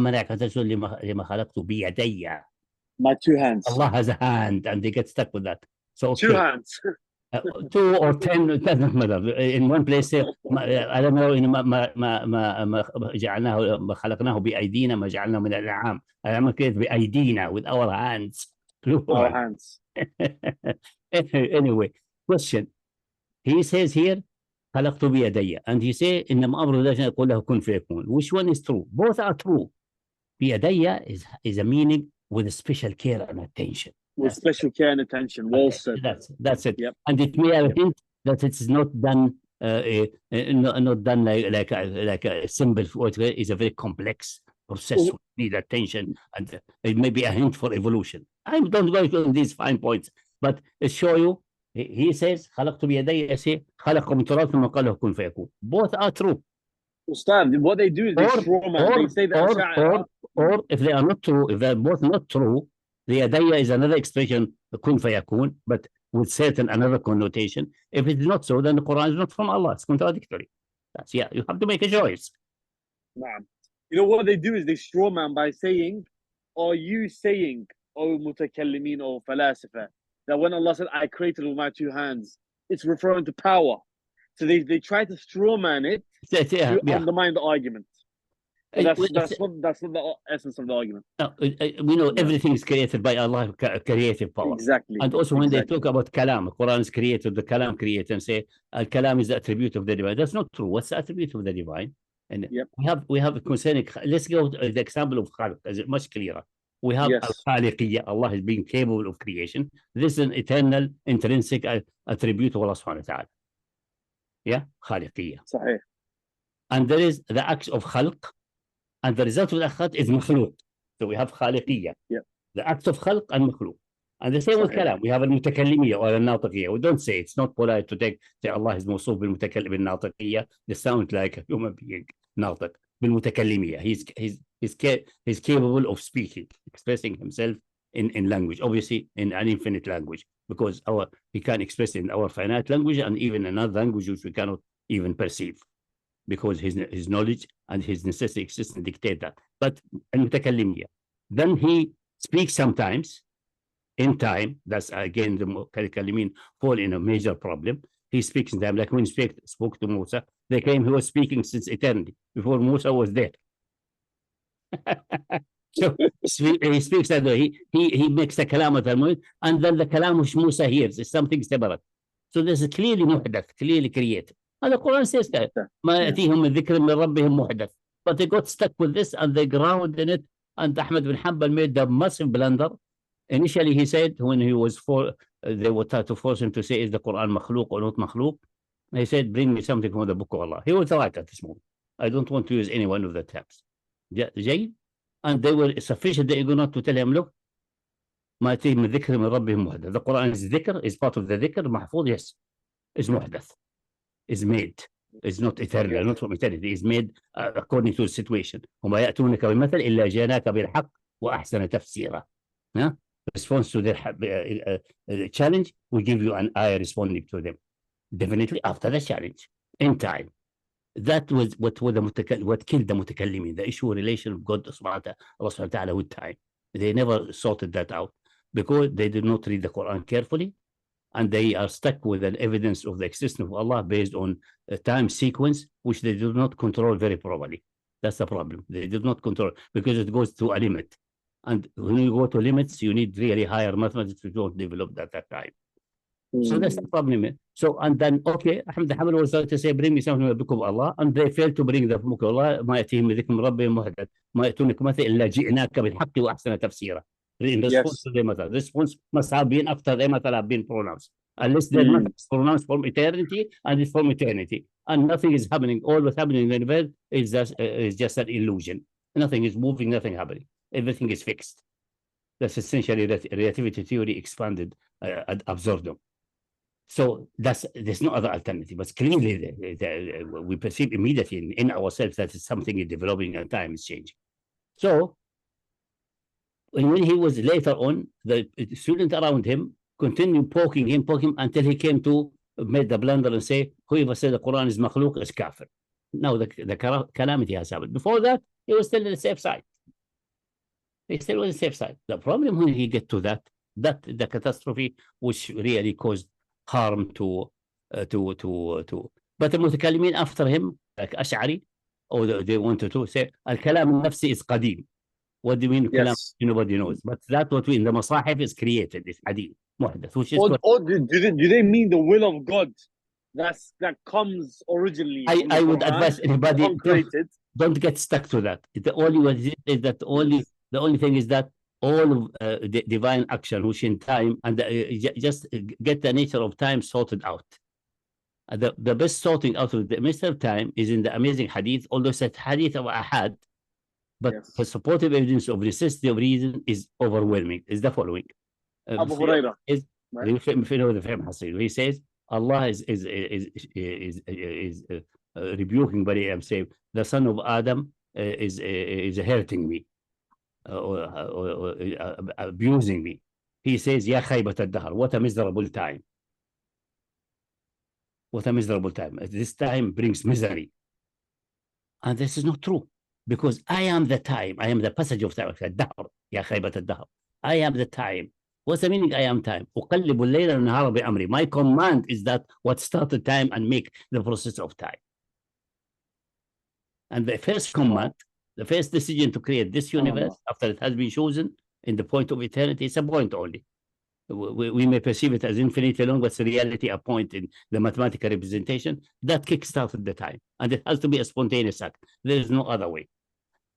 2 hands. Allah has a hand, and they get stuck with that. So 2 hands. 2 or 10, it doesn't matter. In one place, I don't know, خلقناه بأيدينا ما جعلنا من الأنعام. I am created بأيدينا, with our hands. Our hands. Anyway, question. He says here, خلقت بيدي, and he says, إنما أمر الله يقول له كن فيكون. Which one is true? Both are true. بيدي is a meaning with a special care and attention. With special care and attention. Well said. That's it. Yep. And it may have a hint that it's not done not done like a symbol. It's a very complex process. Need attention, and it may be a hint for evolution. I don't go into these fine points, but it show you. He says خلقت بيدي, say خلق من تراب ثم قال له كن فيكون. Both are true. Ustad, what they do is they strawman. They say that or if they are not true, if they're both not true, the يدي is another expression, kun fayakun, but with certain another connotation. If it's not so, then the Quran is not from Allah. It's contradictory. That's you have to make a choice. Man. You know what they do is they strawman by saying, are you saying, O Mutakalimeen or Falasifa, that when Allah said, I created with my 2 hands, it's referring to power. So they try to strawman it to undermine the argument. That's not the essence of the argument. No, we know everything is created by Allah, creative power. Exactly. And also when they talk about Kalam, Quran is created, the Kalam created, and say Kalam is the attribute of the divine. That's not true. What's the attribute of the divine? And we have concerning. Let's go to the example of Khalq, as it much clearer. We have Al-Khaliqiyya, Allah is being capable of creation. This is an eternal, intrinsic attribute of Allah subhanahu wa ta'ala. Khaliqiyya. Sahih. And there is the act of Khalq, and the result of the khalq is makhluq. So we have khaliqiyya, the act of khalq and makhluq. And the same with kalam. We have a mutakalimiyya or a natiqiyya. We don't say, it's not polite to say Allah is mawsuf bil mutakalim bil natiqiyya. They sound like a human being, natiq. Bil mutakalimiyya. He's capable of speaking, expressing himself in language, obviously in an infinite language, because he can express in our finite language and even another language which we cannot even perceive, because his knowledge and his necessity existence dictate that. But المتكلم, then he speaks sometimes in time. That's again the Mutakalimeen fall in a major problem. He speaks in time, like when he spoke to Musa, they claim he was speaking since eternity, before Musa was there. So he speaks that way. He makes the kalam at the and then the kalam which Musa hears is something separate. So this is clearly muhdath, clearly created. And the Quran says that ما يأتيهم من ذكر من ربهم محدث. But they got stuck with this and they ground in it. And Ahmed bin Hanbal made the massive blunder. Initially, he said when he was they were trying to force him to say, is the Quran makhluk or not makhluk? He said, bring me something from the book of Allah. He was right at this moment. I don't want to use any one of the terms. جيد? And they were sufficiently ignorant to tell him, look, ما يأتيهم من ذكر من ربهم محدث. The Quran is dhikr, is part of the dhikr, mahfuz, yes, is muhdath, is made, is not eternal, not from eternity, is made according to the situation. وما يأتونك بمثل إلا جاءناك بالحق وأحسن تفسيرا. Response to their challenge, we give you an ayah responding to them. Definitely after the challenge, in time. That was what killed the Mutakalimeen, the issue relation of God subhanahu wa ta'ala with time. They never sorted that out because they did not read the Quran carefully, and they are stuck with an evidence of the existence of Allah based on a time sequence which they do not control very properly. That's the problem. They did not control because it goes to a limit. And when you go to limits, you need really higher mathematics to don't develop at that time. So that's the problem. So, and then, okay, Ahmed Hamad was to say, bring me something from the book of Allah, and they failed to bring the book of Allah. ما يأتيهم من ذكر من ربهم محدث ما يأتونك مثل إلا جئناك بالحق وأحسن تفسيرا. In response to their method. Response must have been after their method have been pronounced. Unless their method is pronounced from eternity, and it's from eternity. And nothing is happening. All what's happening in the universe is just an illusion. Nothing is moving, nothing happening. Everything is fixed. That's essentially relativity theory expanded ad absurdum. So there's no other alternative. But clearly, we perceive immediately in ourselves that something is developing and time is changing. So when he was later on, the student around him continued poking him until he came to made the blunder and say, whoever said the Quran is makhluk is kafir. Now the calamity has happened. Before that, he was still on the safe side. He still on the safe side. The problem when he get to that the catastrophe which really caused harm to but the Mutakalimeen after him, like Ashari, or they wanted to say al-kalam al-nafsi is qadim. What do you mean kalam? Nobody knows. But that what we in the Masahif is created, is hadith, muhdath, which is do they mean the will of God that comes originally? I would advise anybody don't get stuck to that. The only thing is that all of the divine action which in time and just get the nature of time sorted out. The best sorting out of the mystery of time is in the amazing hadith, although it's a hadith of ahad, but the supportive evidence of necessity of reason is overwhelming. Is the following: Abu Hurairah is he says Allah is rebuking Bari and saying the son of Adam is hurting me or abusing me. He says, Ya khaybat al-dahr, what a miserable time. What a miserable time. This time brings misery. And this is not true. Because I am the time. I am the passage of time. Ya khaybat al-dahr. I am the time. What's the meaning I am time? أقلب الليل والنهار بأمري. My command is that what started time and make the process of time. And the first command, the first decision to create this universe after it has been chosen in the point of eternity, it's a point only. We may perceive it as infinitely long, but it's reality, a point in the mathematical representation that kickstarted the time. And it has to be a spontaneous act. There is no other way.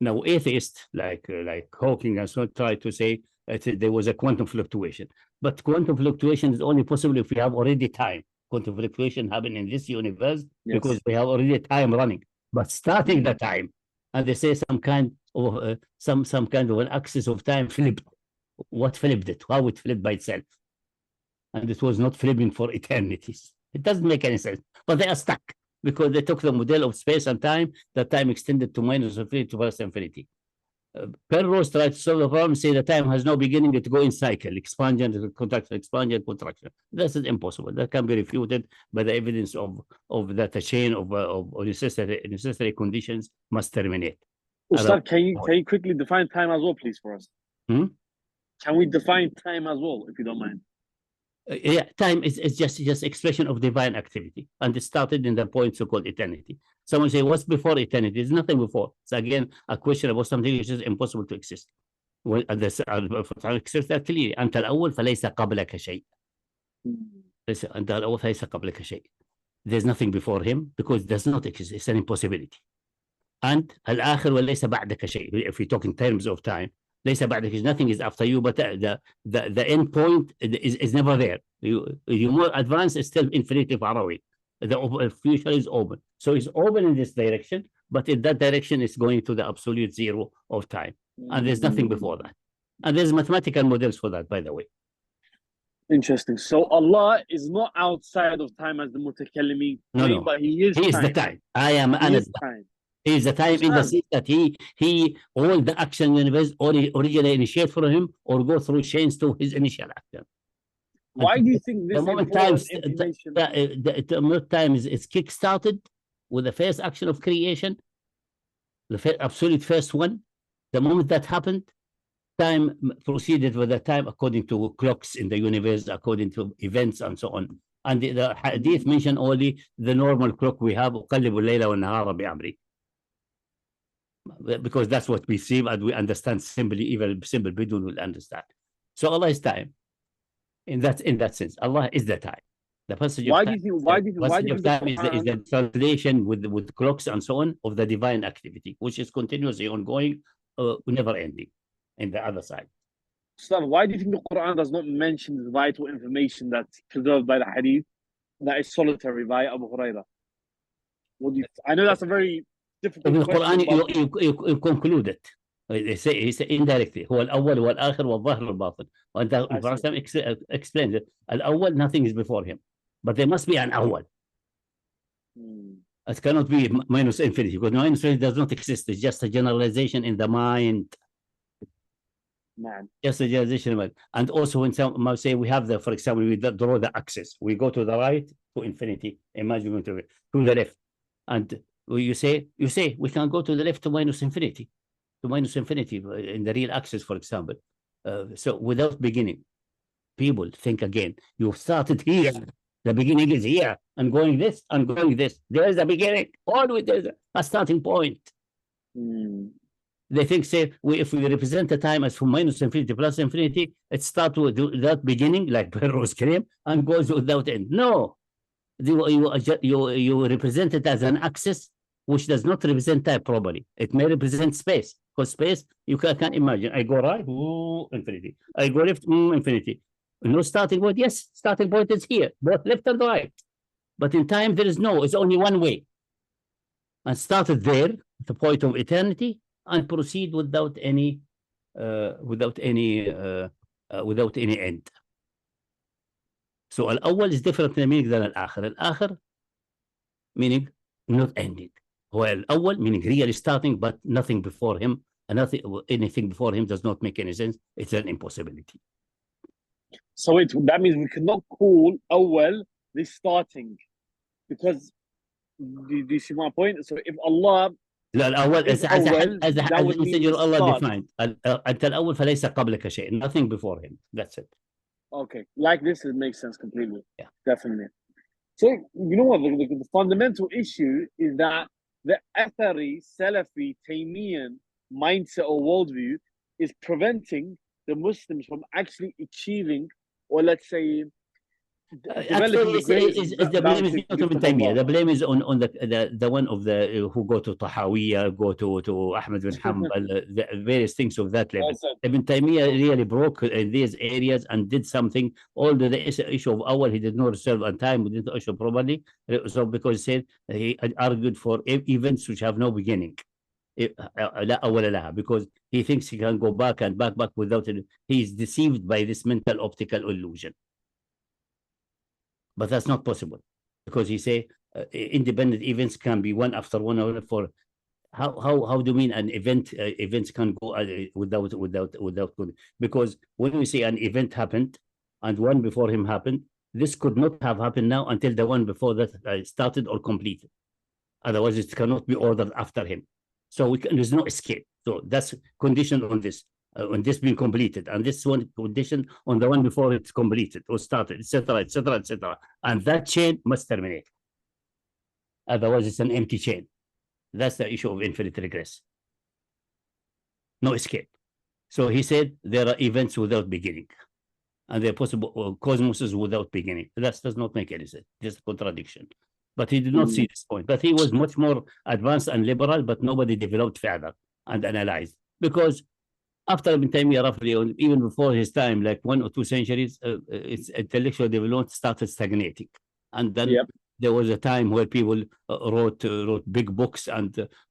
Now, atheists like Hawking and so on try to say there was a quantum fluctuation. But quantum fluctuation is only possible if we have already time. Quantum fluctuation happened in this universe because we have already time running. But starting the time, and they say some kind of some kind of an axis of time flipped. What flipped it? How it flipped by itself? And it was not flipping for eternities. It doesn't make any sense. But they are stuck because they took the model of space and time. That time extended to minus infinity to plus infinity. Penrose tried to solve the problem, say the time has no beginning, it go in cycle, expansion, contraction, expansion, contraction. This is impossible. That can be refuted by the evidence of that a chain of necessary conditions must terminate. Ustad, can you quickly define time as well, please, for us? Can we define time as well, if you don't mind? Yeah, time is just expression of divine activity, and it started in the point so-called eternity. Someone say, what's before eternity? There's nothing before. It's again a question about something which is impossible to exist. clearly أنت الأول فليس قبلك شيء. أنت الأول فليس قبلك شيء. There's nothing before him because it does not exist. It's an impossibility. And الآخر وليس بعدك شيء. If we talk in terms of time, ليس بعدك, nothing is after you, but the end point is never there. You more advanced, it's still infinitely far away. The future is open. So it's open in this direction, but in that direction is going to the absolute zero of time. And there's nothing before that. And there's mathematical models for that, by the way. Interesting. So Allah is not outside of time as the Mutakalimeen claim, No. but He is the time. I am He is time. He is the time in the sense that he all the action in the universe originally initiate from him or go through chains to his initial action. Why do you think this the moment time is kick-started with the first action of creation, the absolute first one, the moment that happened, time proceeded with the time according to clocks in the universe, according to events and so on. And the hadith mentioned only the normal clock we have, أقلب الليل والنهار بأمري. Because that's what we see and we understand simply, even simple Bidun will understand. So Allah is time. In that sense, Allah is the time. The passage of time, is the translation with clocks and so on of the divine activity, which is continuously ongoing, never ending. In the other side. So why do you think the Quran does not mention the vital information that's preserved by the hadith that is solitary by Abu Hurairah? I know that's a very difficult question. In the Quran, you conclude it. He say indirectly. هو الأول والآخر والظاهر والباطن. And the Prophet explains it. الأول, nothing is before him, but there must be an أول. It cannot be minus infinity because minus infinity does not exist. It's just a generalization in the mind. Just a generalization. And also when some say we have for example, we draw the axis. We go to the right to infinity. Imagine going to the left. And you say we can go to the left to minus infinity. To minus infinity in the real axis, for example. So without beginning, people think again. You started here. The beginning is here. And going this and going this. There is a beginning. Always there's a starting point. They think, say, if we represent the time as from minus infinity plus infinity, it starts with that beginning, like Berhat's claim, and goes without end. No, you represent it as an axis which does not represent time properly. It may represent space, because space, you can't imagine. I go right, infinity. I go left, infinity. No starting point. Yes, starting point is here, both left and right. But in time, there is no, it's only one way. And started there, the point of eternity, and proceed without any end. So al-awwal is different meaning than al-akhir. Al-akhir meaning not ending. While al-awwal meaning really starting, but nothing before him, and anything before him does not make any sense. It's an impossibility. So that means we cannot call awwal the starting, because do you see my point? So if Allah الأول as the messenger of Allah defined أنت الأول فليس قبلك شيء, nothing before him. That's it. Okay, like this, it makes sense completely. Yeah, definitely. So you know what? The fundamental issue is that the Ashari, Salafi, Taymiyan mindset or worldview is preventing the Muslims from actually achieving, or let's say, actually, the blame is not on Taymiyyah. The blame is on the one of the who go to Tahawiyya, go to Ahmed bin Hanbal, the various things of that level. Ibn Taymiyyah really broke in these areas and did something. All the issue of awal, he did not reserve on time, we didn't issue properly. So because he said he argued for events which have no beginning. Because he thinks he can go back and back without it. He is deceived by this mental optical illusion. But that's not possible, because he say independent events can be one after one for how do you mean an event? Events can go without because when we say an event happened and one before him happened, this could not have happened now until the one before that started or completed. Otherwise, it cannot be ordered after him. So there's no escape. So that's conditioned on this being completed, and this one conditioned on the one before it's completed or started, etc., etc., etc. And that chain must terminate. Otherwise, it's an empty chain. That's the issue of infinite regress. No escape. So he said there are events without beginning, and there are possible cosmoses without beginning. That does not make any sense. Just a contradiction. But he did not see this point. But he was much more advanced and liberal, but nobody developed further and analyzed. Because after Ibn Taymiyyah, roughly, even before his time, like 1 or 2 centuries, its intellectual development started stagnating. And then there was a time where people wrote big books,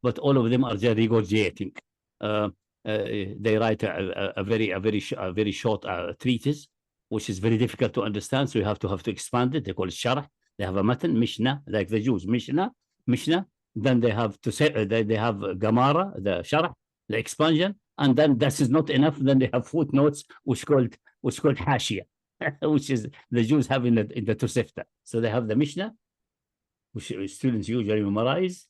but all of them are just regurgitating. They write a very short treatise, which is very difficult to understand. So you have to expand it. They call it sharh. They have a matan, Mishnah, like the Jews, Mishnah. Then they have to say they have Gemara, the sharh, the expansion, and then that is not enough. Then they have footnotes, which called Hashia, which is the Jews have in the Tosefta. So they have the Mishnah, which students usually memorize,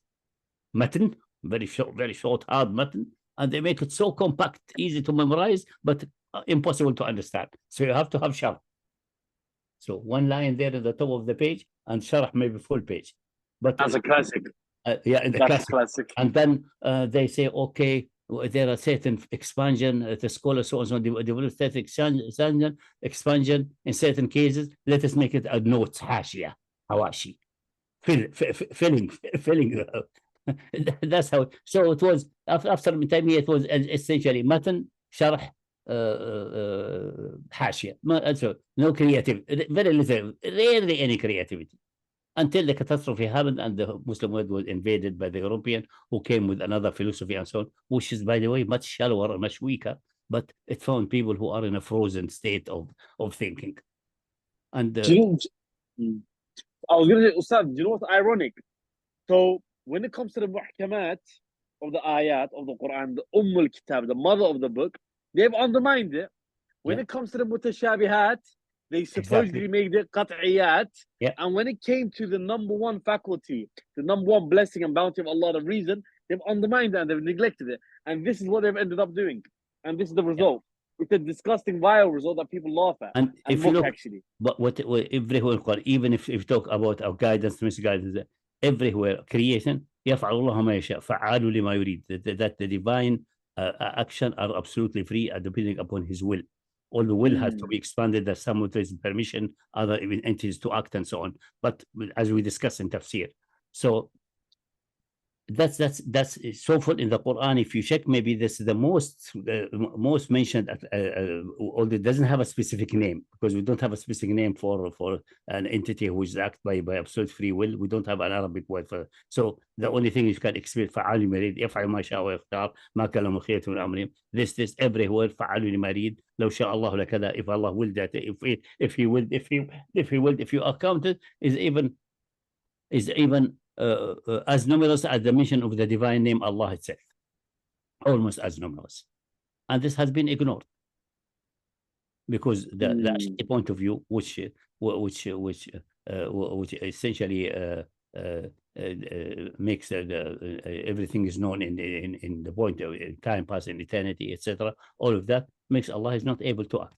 matan, very short, hard matan, and they make it so compact, easy to memorize, but impossible to understand. So you have to have sharh. So one line there at the top of the page, and sharh maybe full page. But that's a classic. In the classic. And then they say, okay, there are certain expansion. The scholars so on develop certain expansion in certain cases. Let us make it a notes, hashia, hawashi, filling. That's how. So it was after time. It was essentially matan, sharh, hashia. So no creativity, very little, rarely any creativity, until the catastrophe happened and the Muslim world was invaded by the European, who came with another philosophy and so on, which is, by the way, much shallower and much weaker, but it found people who are in a frozen state of thinking. And I was going to say, Ustad, do you know what's ironic? So when it comes to the muhkamat of the ayat of the Quran, the Kitab, the mother of the book, they've undermined it. When it comes to the mutashabihat, they supposedly made it qat'iyat. And when it came to the number one faculty, the number one blessing and bounty of Allah, the reason, they've undermined it and they've neglected it. And this is what they've ended up doing. And this is the result. It's a disgusting, vile result that people laugh at. And if you look, actually. But everywhere, even if you talk about our guidance, misguidance, everywhere, creation, يفعل الله ما يشاء فعال لما يريد. That the divine action are absolutely free depending upon his will. All the will has to be expanded. That some with his permission, other entities to act and so on. But as we discussed in tafsir, so that's so far in the Quran. If you check, maybe this is the most mentioned. Although it doesn't have a specific name, because we don't have a specific name for an entity who is acted by absolute free will. We don't have an Arabic word for it. So the only thing you can expect فعال لما يريد يفعل ما شاء ويختار ما كان له خيرة من أمرهم. This every word فعال لما يريد لو شاء الله لكذا. If Allah will that, if he will, if you account it, is even as numerous as the mention of the divine name Allah itself, almost as numerous, and this has been ignored because the point of view, which essentially makes everything is known in the point of time, past, and eternity, etc. All of that makes Allah is not able to act,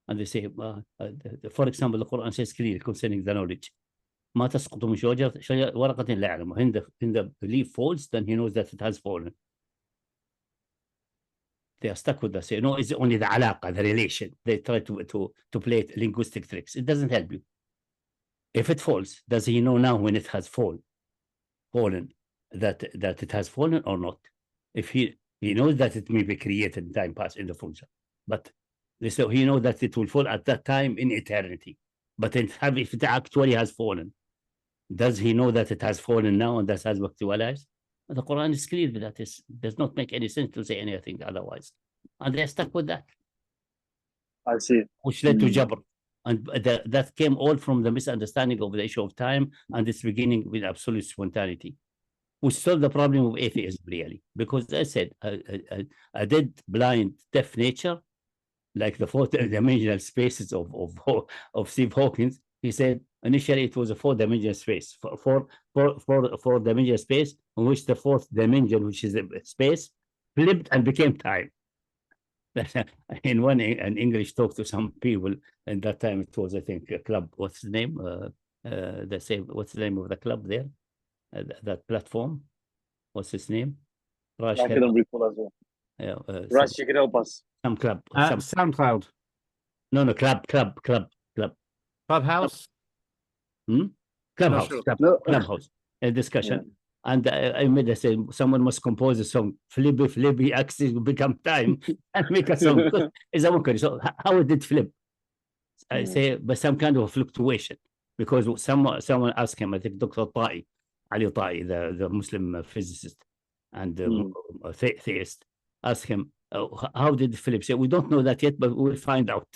and they say, for example, the Quran says clearly concerning the knowledge. ما تسقط من شجرة ورقة لا يعلمها. When the leaf falls, then he knows that it has fallen. They are stuck with that. Say, no, it's only the alaqa, the relation. They try to play linguistic tricks. It doesn't help you. If it falls, does he know now when it has fallen that it has fallen or not? If he knows that it may be created in time past in the function, but so he knows that it will fall at that time in eternity. But if it actually has fallen, does he know that it has fallen now and that has actualized? The Quran is clear that it does not make any sense to say anything otherwise. And they're stuck with that. I see. Which led to Jabari. And that came all from the misunderstanding of the issue of time and its beginning with absolute spontaneity. which solve the problem of atheism, really. Because I said, a dead, blind, deaf nature, like the four-dimensional spaces of Steve Hawking, he said initially it was a four-dimensional space, four-dimensional space, in which the fourth dimension, which is space, flipped and became time. In an English talk to some people, and that time it was, I think, a club. What's the name? What's the name of the club there? That platform. What's his name? I couldn't recall as well. Yeah, Rash, you can help us. some club. SoundCloud. No, club. Clubhouse. Clubhouse. sure. Clubhouse. A discussion. And I made a say, someone must compose a song, Flippy, axis will become time, and make a song. Is that okay? So how it did flip? I say, but some kind of fluctuation, because someone asked him, I think Dr. Ali Ta'i, the Muslim physicist and theist, asked him, how did it flip? Say, we don't know that yet, but we'll find out.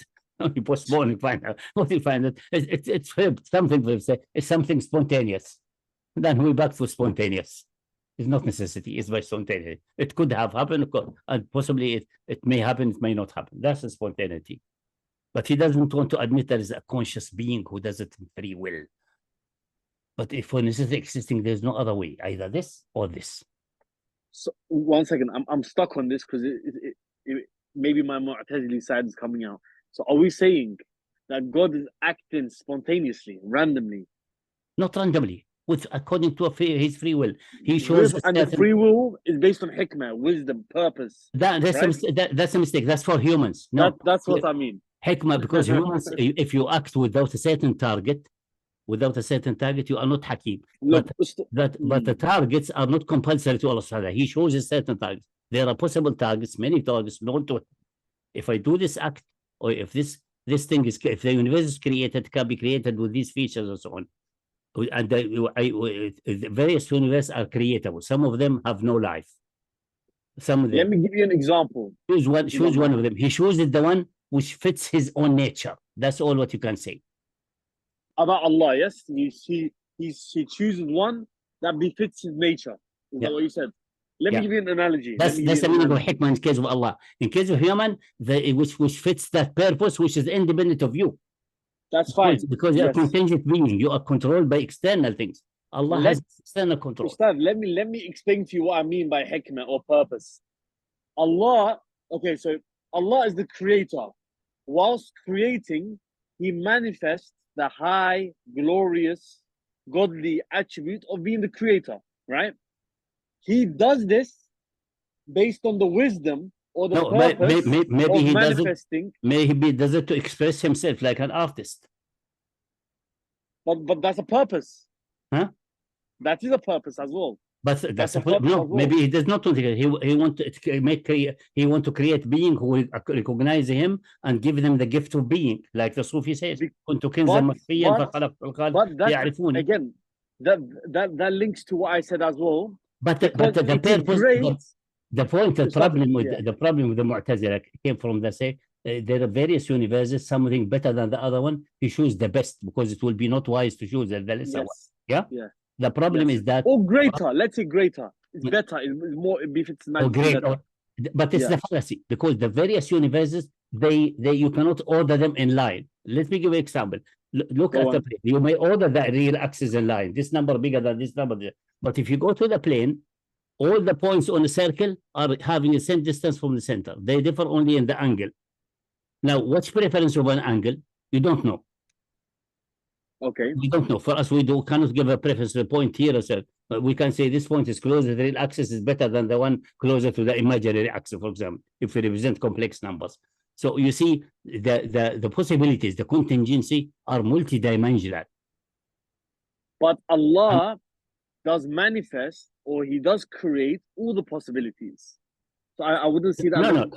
He postponed and find out. What he find out? It's flipped. Something flips. It's something spontaneous. Then we're back to spontaneous. It's not necessity, it's by spontaneity. It could have happened, and possibly it may happen, it may not happen. That's a spontaneity. But he doesn't want to admit there is a conscious being who does it in free will. But if for necessity existing, there's no other way, either this or this. So 1 second, I'm stuck on this because maybe my Mu'tazili side is coming out. So are we saying that God is acting spontaneously, randomly? Not randomly. According to his free will, he shows. And the free will is based on hikmah, wisdom, purpose. That's a mistake. That's for humans. No, that's what I mean. Hikmah, because humans, if you act without a certain target, you are not hakim. But the targets are not compulsory to Allah Subhanahu wa Ta'ala. He shows a certain target. There are possible targets, many targets known to him. If I do this act, or if this thing is, if the universe is created, can be created with these features and so on. And the various universes are creatable. Some of them have no life. Some of them. Let me give you an example. Choose one of them. He chooses the one which fits his own nature. That's all what you can say. About Allah, yes? He chooses one that befits his nature. Is that what you said? Let me give you an analogy. That's the meaning of hikmah in case of Allah. In case of human, which fits that purpose, which is independent of you. That's fine. Because you're a contingent being. You are controlled by external things. Allah has external control. Ustad, let me explain to you what I mean by hikmah or purpose. Allah is the creator. Whilst creating, he manifests the high, glorious, godly attribute of being the creator, right? He does this based on the wisdom or the purpose maybe of he manifesting. Maybe he does it to express himself like an artist. But that's a purpose. Huh? That is a purpose as well. But that's a purpose. No, maybe he does not want to. He want to create being who will recognize him and give them the gift of being, like the Sufi says. But again, that links to what I said as well. But the purpose. The point, the problem with the Mu'tazila came from there are various universes, something better than the other one. He chooses the best because it will be not wise to choose the lesser one. Yeah. The problem is that, or greater. Let's say greater. It's better. It's more. It befits man. But it's the fallacy because the various universes, you cannot order them in line. Let me give you an example. Look at the plane. You may order the real axis in line. This number bigger than this number. But if you go to the plane, all the points on the circle are having the same distance from the center. They differ only in the angle. Now, what's preference of an angle? You don't know. Okay. We don't know. For us, we cannot give a preference to the point here. So we can say this point is closer to the real axis is better than the one closer to the imaginary axis, for example, if we represent complex numbers. So you see, the possibilities, the contingency are multidimensional. But Allah does manifest, or he does create all the possibilities. So I wouldn't see that. No.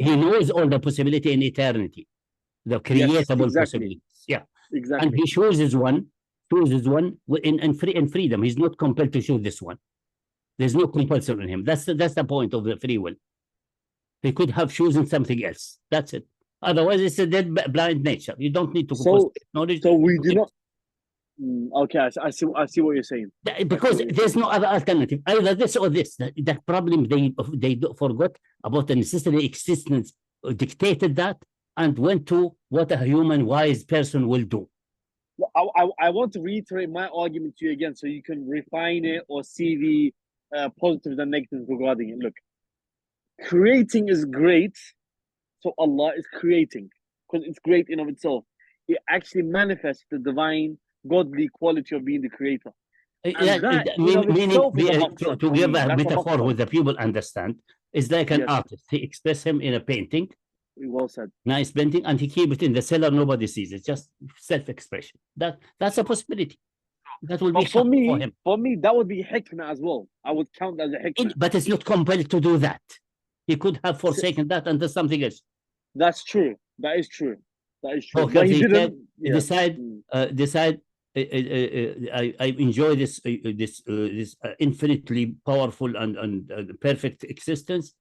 He knows all the possibility in eternity, the creatable possibilities. Yeah, exactly. And he chooses one in freedom. He's not compelled to choose this one. There's no compulsion on him. That's the point of the free will. He could have chosen something else. That's it. Otherwise, it's a dead blind nature. You don't need to compose knowledge. So we do not. Okay, I see what you're saying. Because there's no other alternative, either this or this. The problem they forgot about the necessary existence, dictated that, and went to what a human wise person will do. I want to reiterate my argument to you again, so you can refine it or see the positives and negatives regarding it. Look, creating is great, so Allah is creating because it's great in of itself. It actually manifests the divine, godly quality of being the creator. Meaning, to give a metaphor what the people understand, is like an artist. He expresses him in a painting. Well said. Nice painting, and he keep it in the cellar. Nobody sees it. Just self-expression. That's a possibility. That will be for me. For him. For me, that would be hikmah as well. I would count that as a hikmah. But it's not compelled to do that. He could have forsaken that and do something else. That's true. That is true. That is true. Because he didn't decide. I enjoy this infinitely powerful and perfect existence.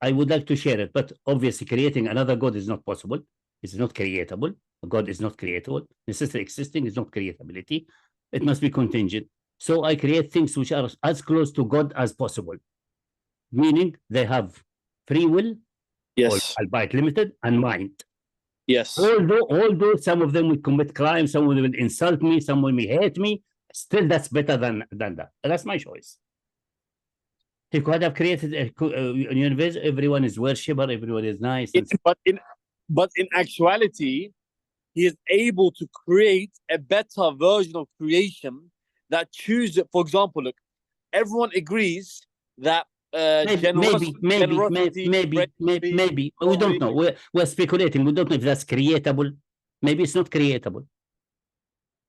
I would like to share it, but obviously creating another God is not possible. It's not creatable. God is not creatable. Necessary existing is not creatability. It must be contingent. So I create things which are as close to God as possible, meaning they have free will, yes, albeit limited, and mind. Yes. Although some of them will commit crimes, some of them will insult me, some will hate me, still that's better than that. That's my choice. He could have created a universe, everyone is worshipper, everyone is nice. But in actuality, he is able to create a better version of creation that chooses, for example, look, everyone agrees that maybe. We don't know. We're speculating. We don't know if that's creatable. Maybe it's not creatable.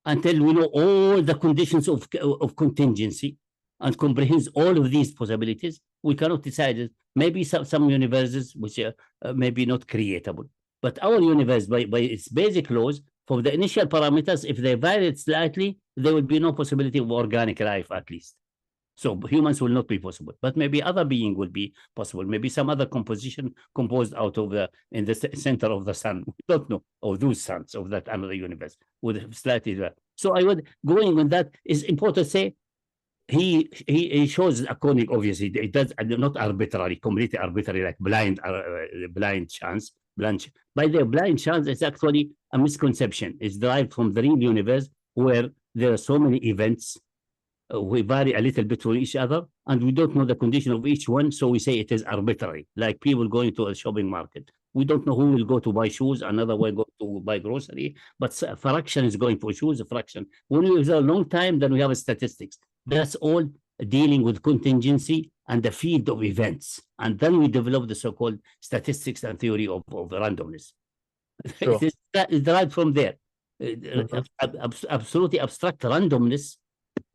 Until we know all the conditions of contingency and comprehends all of these possibilities, we cannot decide it. Maybe some universes which are maybe not creatable. But our universe, by its basic laws, for the initial parameters, if they vary slightly, there will be no possibility of organic life, at least. So humans will not be possible, but maybe other being will be possible. Maybe some other composition composed out of in the center of the sun. We don't know, or those suns of that another universe would slightly. So I would going on that is important to say. He shows according, obviously it does not arbitrary, completely arbitrary, like blind chance. By the blind chance, it's actually a misconception. It's derived from the real universe where there are so many events. We vary a little bit from each other, and we don't know the condition of each one, so we say it is arbitrary. Like people going to a shopping market, we don't know who will go to buy shoes, another will go to buy grocery, but a fraction is going for shoes, a fraction. When we have a long time, then we have statistics. That's all dealing with contingency and the field of events, and then we develop the so-called statistics and theory of randomness. Sure. It's derived from there. Absolutely abstract randomness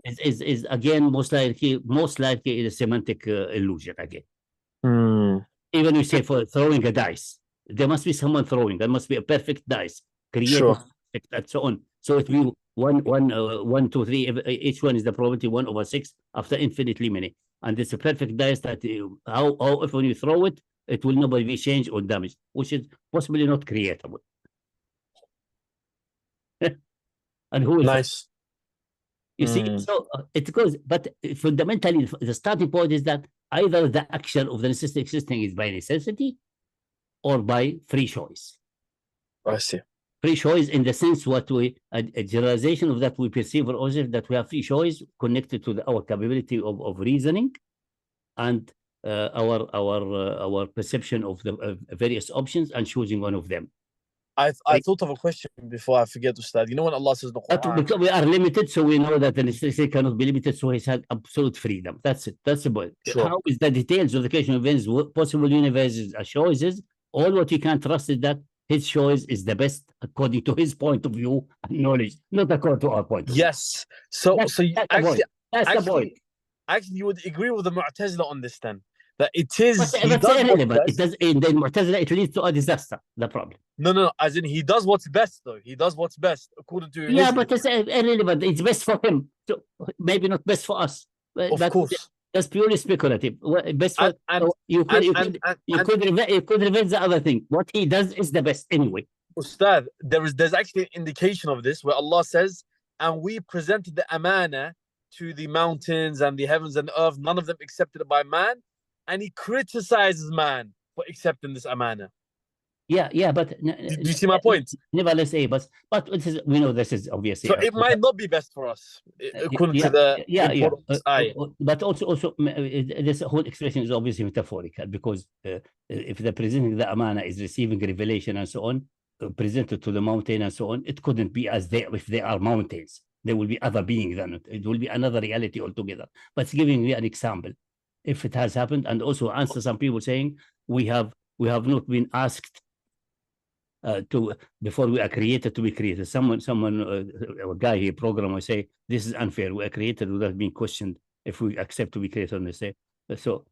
is again most likely a semantic illusion again. Even you say for throwing a dice, there must be someone throwing. There must be a perfect dice created, sure, and so on. So it will be 1, 2, 3. Each one is the probability 1/6 after infinitely many, and it's a perfect dice that how if when you throw it, it will not be changed or damaged, which is possibly not creatable. And who is nice? You see, so it goes, but fundamentally, the starting point is that either the action of the necessity existing is by necessity or by free choice. I see. Free choice in the sense what a generalization of that we perceive or that we have free choice connected to our capability of reasoning and our perception of the various options and choosing one of them. I thought of a question before I forget to start. You know when Allah says the Quran, because we are limited, so we know that the necessity cannot be limited, so He's had absolute freedom. That's it. That's the point. Sure. How is the details of the creation of events, possible universes, choices? All what you can trust is that His choice is the best according to His point of view and knowledge, not according to our point of view. Yes. So that's the point. Actually, you would agree with the Mu'tazila on this then. That it is. But irrelevant. It does in the Mu'tazila, it leads to a disaster. The problem. No. As in, he does what's best, though. He does what's best according to. Yeah, but it's irrelevant. It's best for him. So maybe not best for us. Of course. That's purely speculative. Best for you could reverse the other thing. What he does is the best anyway. Ustad, there's actually an indication of this where Allah says and we presented the amana to the mountains and the heavens and the earth. None of them accepted it by man, and he criticizes man for accepting this amana. Yeah, but Do you see my point? Nevertheless, but this is, we know this is obviously. So it might not be best for us, according to the importance. But also this whole expression is obviously metaphorical, because if the presenting the amana is receiving revelation and so on, presented to the mountain and so on, it couldn't be as they, if they are mountains. There will be other beings than it. It will be another reality altogether. But it's giving me an example, if it has happened, and also answer some people saying we have not been asked to, before we are created, to be created. Someone, a guy here, programmer, say this is unfair. We are created without being questioned if we accept to be created on this day. So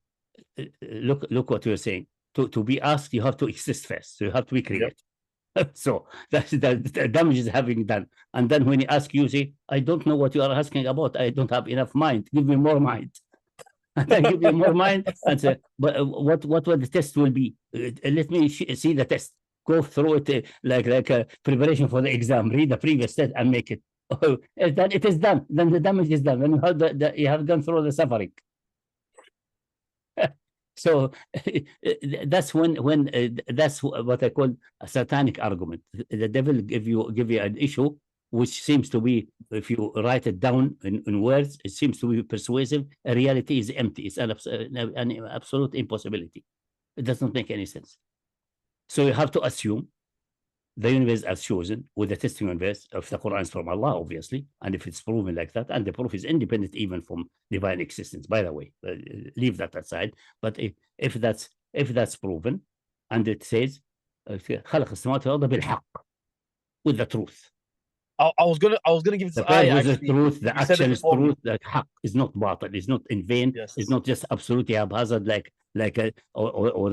look what you're saying. To be asked, you have to exist first. So you have to be created. Yep. So that's the damage is having done. And then when you ask, you say, I don't know what you are asking about. I don't have enough mind. Give me more mind. And I give you more mind and say, but what the test will be? Let me see the test. Go through it like a preparation for the exam. Read the previous test and make it. Oh, then it is done. Then the damage is done. Then you have gone through the suffering. So that's when that's what I call a satanic argument. The devil give you an issue which seems to be, if you write it down in words, it seems to be persuasive. A reality is empty. It's an absolute impossibility. It does not make any sense. So you have to assume the universe as chosen with the testing universe of the Quran is from Allah, obviously, and if it's proven like that, and the proof is independent even from divine existence, by the way, leave that aside. But if that's proven, and it says خلق السماوات والأرض بالحق, with the truth. I was gonna give this ayah, the truth, the action is truth. That haq is not batil, is not in vain. Yes. It's not just absolutely haphazard like a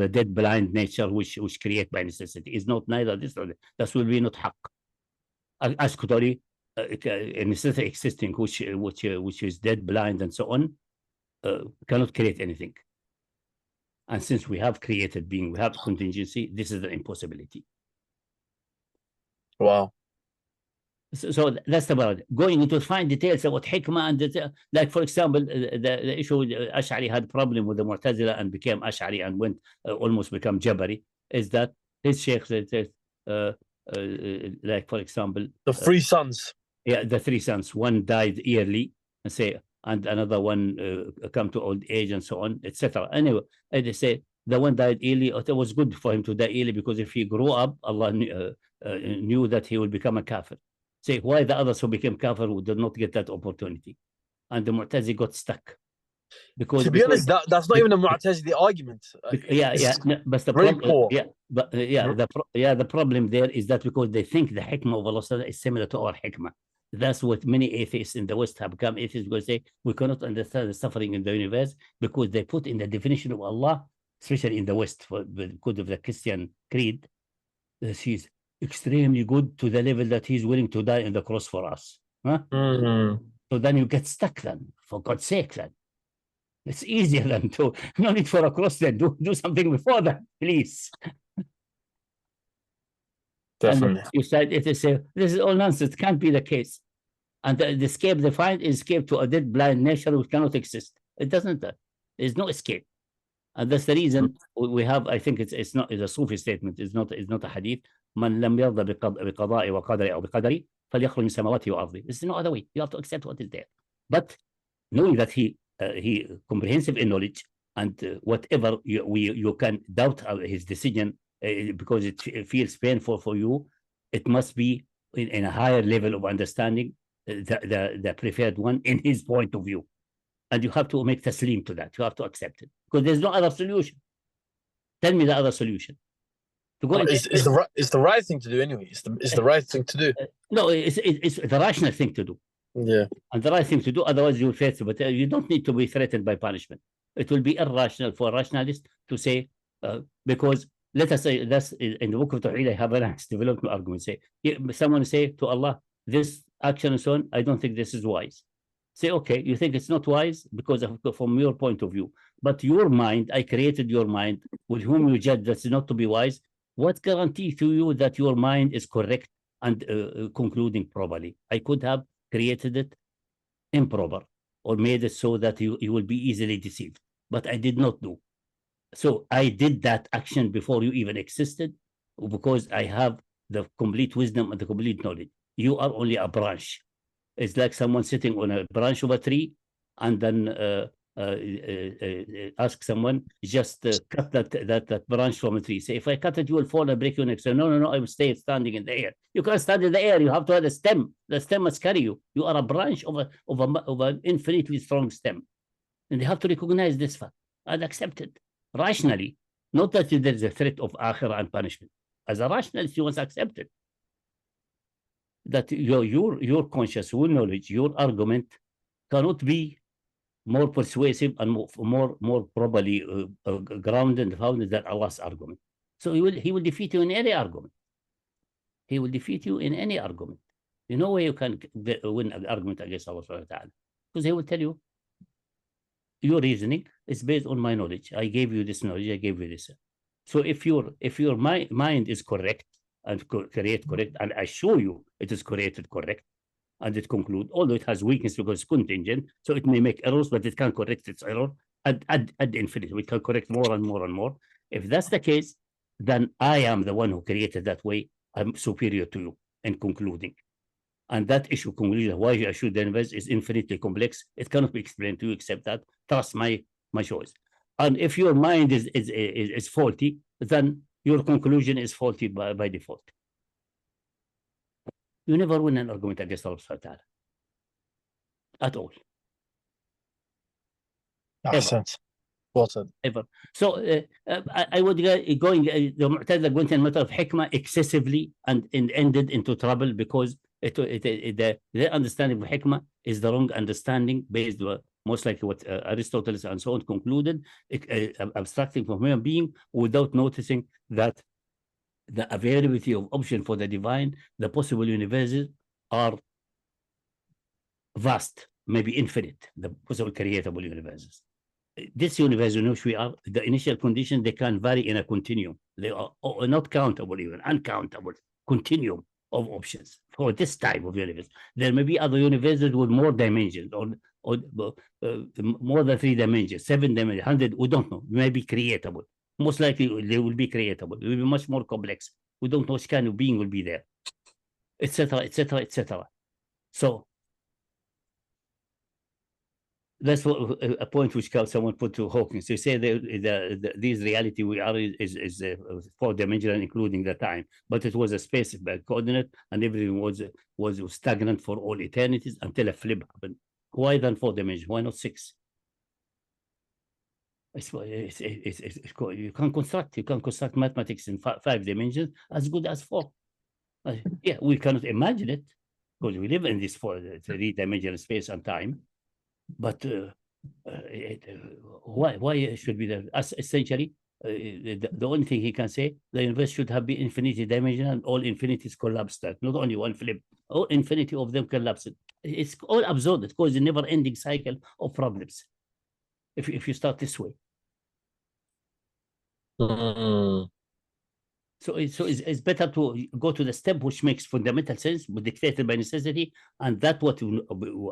dead blind nature which create by necessity. It's not neither this nor that. That will be not haq. Ashari, a necessity existing which is dead, blind, and so on, cannot create anything. And since we have created being, we have contingency. This is an impossibility. Wow. So that's about it. Going into fine details about hikmah and like, for example, the issue Ashari had problem with the Mutazila and became Ashari and went almost become Jabari, is that his sheikh says, like, for example, the three sons. Yeah, the three sons. One died early, and another one come to old age and so on, etc. Anyway, they say the one died early. It was good for him to die early, because if he grew up, Allah knew that he would become a kafir. Say why the others who became kafir who did not get that opportunity, and the Mu'tazili got stuck. Because to be honest, that's not even a Mu'tazili argument. No, but the problem, the problem there is that because they think the hikmah of Allah is similar to our hikmah. That's what many atheists in the West have become atheists, because they say we cannot understand the suffering in the universe, because they put in the definition of Allah, especially in the West, because of the Christian creed, that he's extremely good to the level that he's willing to die on the cross for us. Huh? So then you get stuck then, for God's sake then. It's easier than to, no need for a cross then, do something before that, please. Definitely. And you said this is all nonsense, it can't be the case. And the escape they find is escape to a dead blind nature which cannot exist. It doesn't, there's no escape. And that's the reason we have, I think it's not, it's a Sufi statement, it's not a hadith. من لم يرضى بقضاء وقدري أو بقدري فليخرج من سماواتي وأرضي. There's no other way. You have to accept what is there. But knowing that he comprehensive in knowledge, and whatever you can doubt his decision because it feels painful for you, it must be in a higher level of understanding, the preferred one in his point of view. And you have to make taslim to that. You have to accept it, because there's no other solution. Tell me the other solution. It's the right thing to do anyway. It's the right thing to do. No, it's the rational thing to do. Yeah. And the right thing to do, otherwise you'll face it. But you don't need to be threatened by punishment. It will be irrational for a rationalist to say, because let us say that's in the book of Tawheed, I have a nice development argument. Say someone say to Allah, this action and so on, I don't think this is wise. Say, okay, you think it's not wise because from your point of view, but your mind, I created your mind with whom you judge that's not to be wise. What guarantee to you that your mind is correct and concluding properly? I could have created it improper or made it so that you will be easily deceived. But I did not do. So I did that action before you even existed because I have the complete wisdom and the complete knowledge. You are only a branch. It's like someone sitting on a branch of a tree and then ask someone, just cut that branch from a tree. Say, if I cut it, you will fall and break your neck. So no, I will stay standing in the air. You can't stand in the air. You have to have a stem. The stem must carry you. You are a branch of an infinitely strong stem. And they have to recognize this fact and accept it rationally. Not that there is a threat of akhirah and punishment. As a rationalist, you must accept it. That your conscious, your knowledge, your argument cannot be more persuasive and more probably grounded and founded than Allah's argument. So he will defeat you in any argument. He will defeat you in any argument. You know where you can win an argument against Allah subhanahu wa ta'ala. Because he will tell you, your reasoning is based on my knowledge. I gave you this knowledge, I gave you this. So if your mind is correct and correct, and I show you it is created correct, and it conclude, although it has weakness because it's contingent, so it may make errors, but it can correct its error ad infinitum. It can correct more and more and more. If that's the case, then I am the one who created that way. I'm superior to you in concluding. And that issue conclusion, why I should invest, is infinitely complex. It cannot be explained to you except that. Trust my choice. And if your mind is faulty, then your conclusion is faulty by default. You never win an argument against Allah subhanahu wa ta'ala. At all. Accent. Well said. Ever. So I would the Mu'tazila went in matter of hikmah excessively and ended into trouble because their understanding of hikmah is the wrong understanding based on most likely what Aristotle and so on concluded, abstracting from human being without noticing that the availability of option for the divine, the possible universes are vast, maybe infinite, the possible creatable universes. This universe in which we are, the initial conditions, they can vary in a continuum. They are not countable, even uncountable continuum of options for this type of universe. There may be other universes with more dimensions or more than 3 dimensions, 7 dimensions, 100, we don't know, may be creatable. Most likely they will be creatable. They will be much more complex. We don't know which kind of being will be there, etc., etc., etc. So that's what a point which someone put to Hawkins. They say this reality we are is 4-dimensional, including the time, but it was a space coordinate, and everything was stagnant for all eternities until a flip happened. Why then 4 dimensions? Why not 6? You can construct mathematics in 5 dimensions as good as 4. Yeah, we cannot imagine it because we live in this 3-dimensional space and time. But why should be there? Essentially, the only thing he can say, the universe should have been infinity dimensional and all infinities collapsed. That not only one flip, all infinity of them collapsed. It's all absurd. It causes a never-ending cycle of problems. If you start this way. Mm. So it's better to go to the step which makes fundamental sense, but dictated by necessity, and that what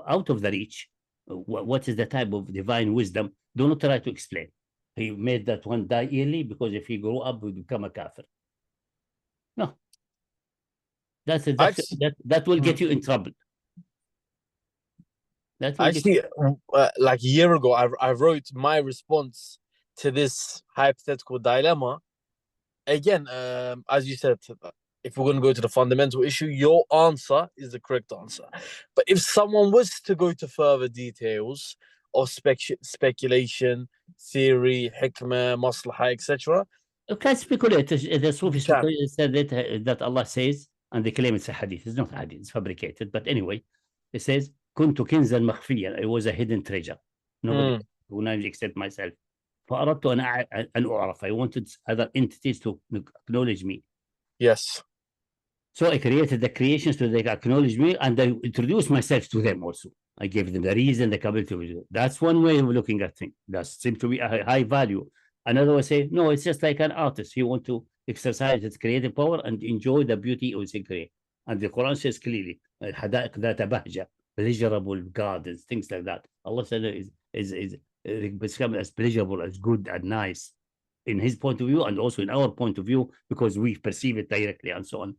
out of the reach. What is the type of divine wisdom? Do not try to explain. He made that one die early because if he grew up, he would become a kafir. No, that will get you in trouble. Actually, like a year ago, I wrote my response to this hypothetical dilemma. Again, as you said, if we're going to go to the fundamental issue, your answer is the correct answer. But if someone was to go to further details of speculation, theory, hikmah, maslahah, etc. You can speculate. The Sufis said that Allah says, and they claim it's a hadith. It's not a hadith, it's fabricated. But anyway, it says, كنت كنزا مخفيا. I was a hidden treasure. Nobody recognized except myself. فأردت أن أعرف. I wanted other entities to acknowledge me. Yes. So I created the creations so they acknowledge me, and I introduced myself to them also. I gave them the reason, the capability. That's one way of looking at things. That seems to be a high value. Another way say, no, it's just like an artist. He wants to exercise his creative power and enjoy the beauty of his creation. And the Quran says clearly, الحدائق ذات بهجة. pleasurable gardens, things like that. Allah is become as pleasurable, as good and nice in his point of view and also in our point of view because we perceive it directly and so on.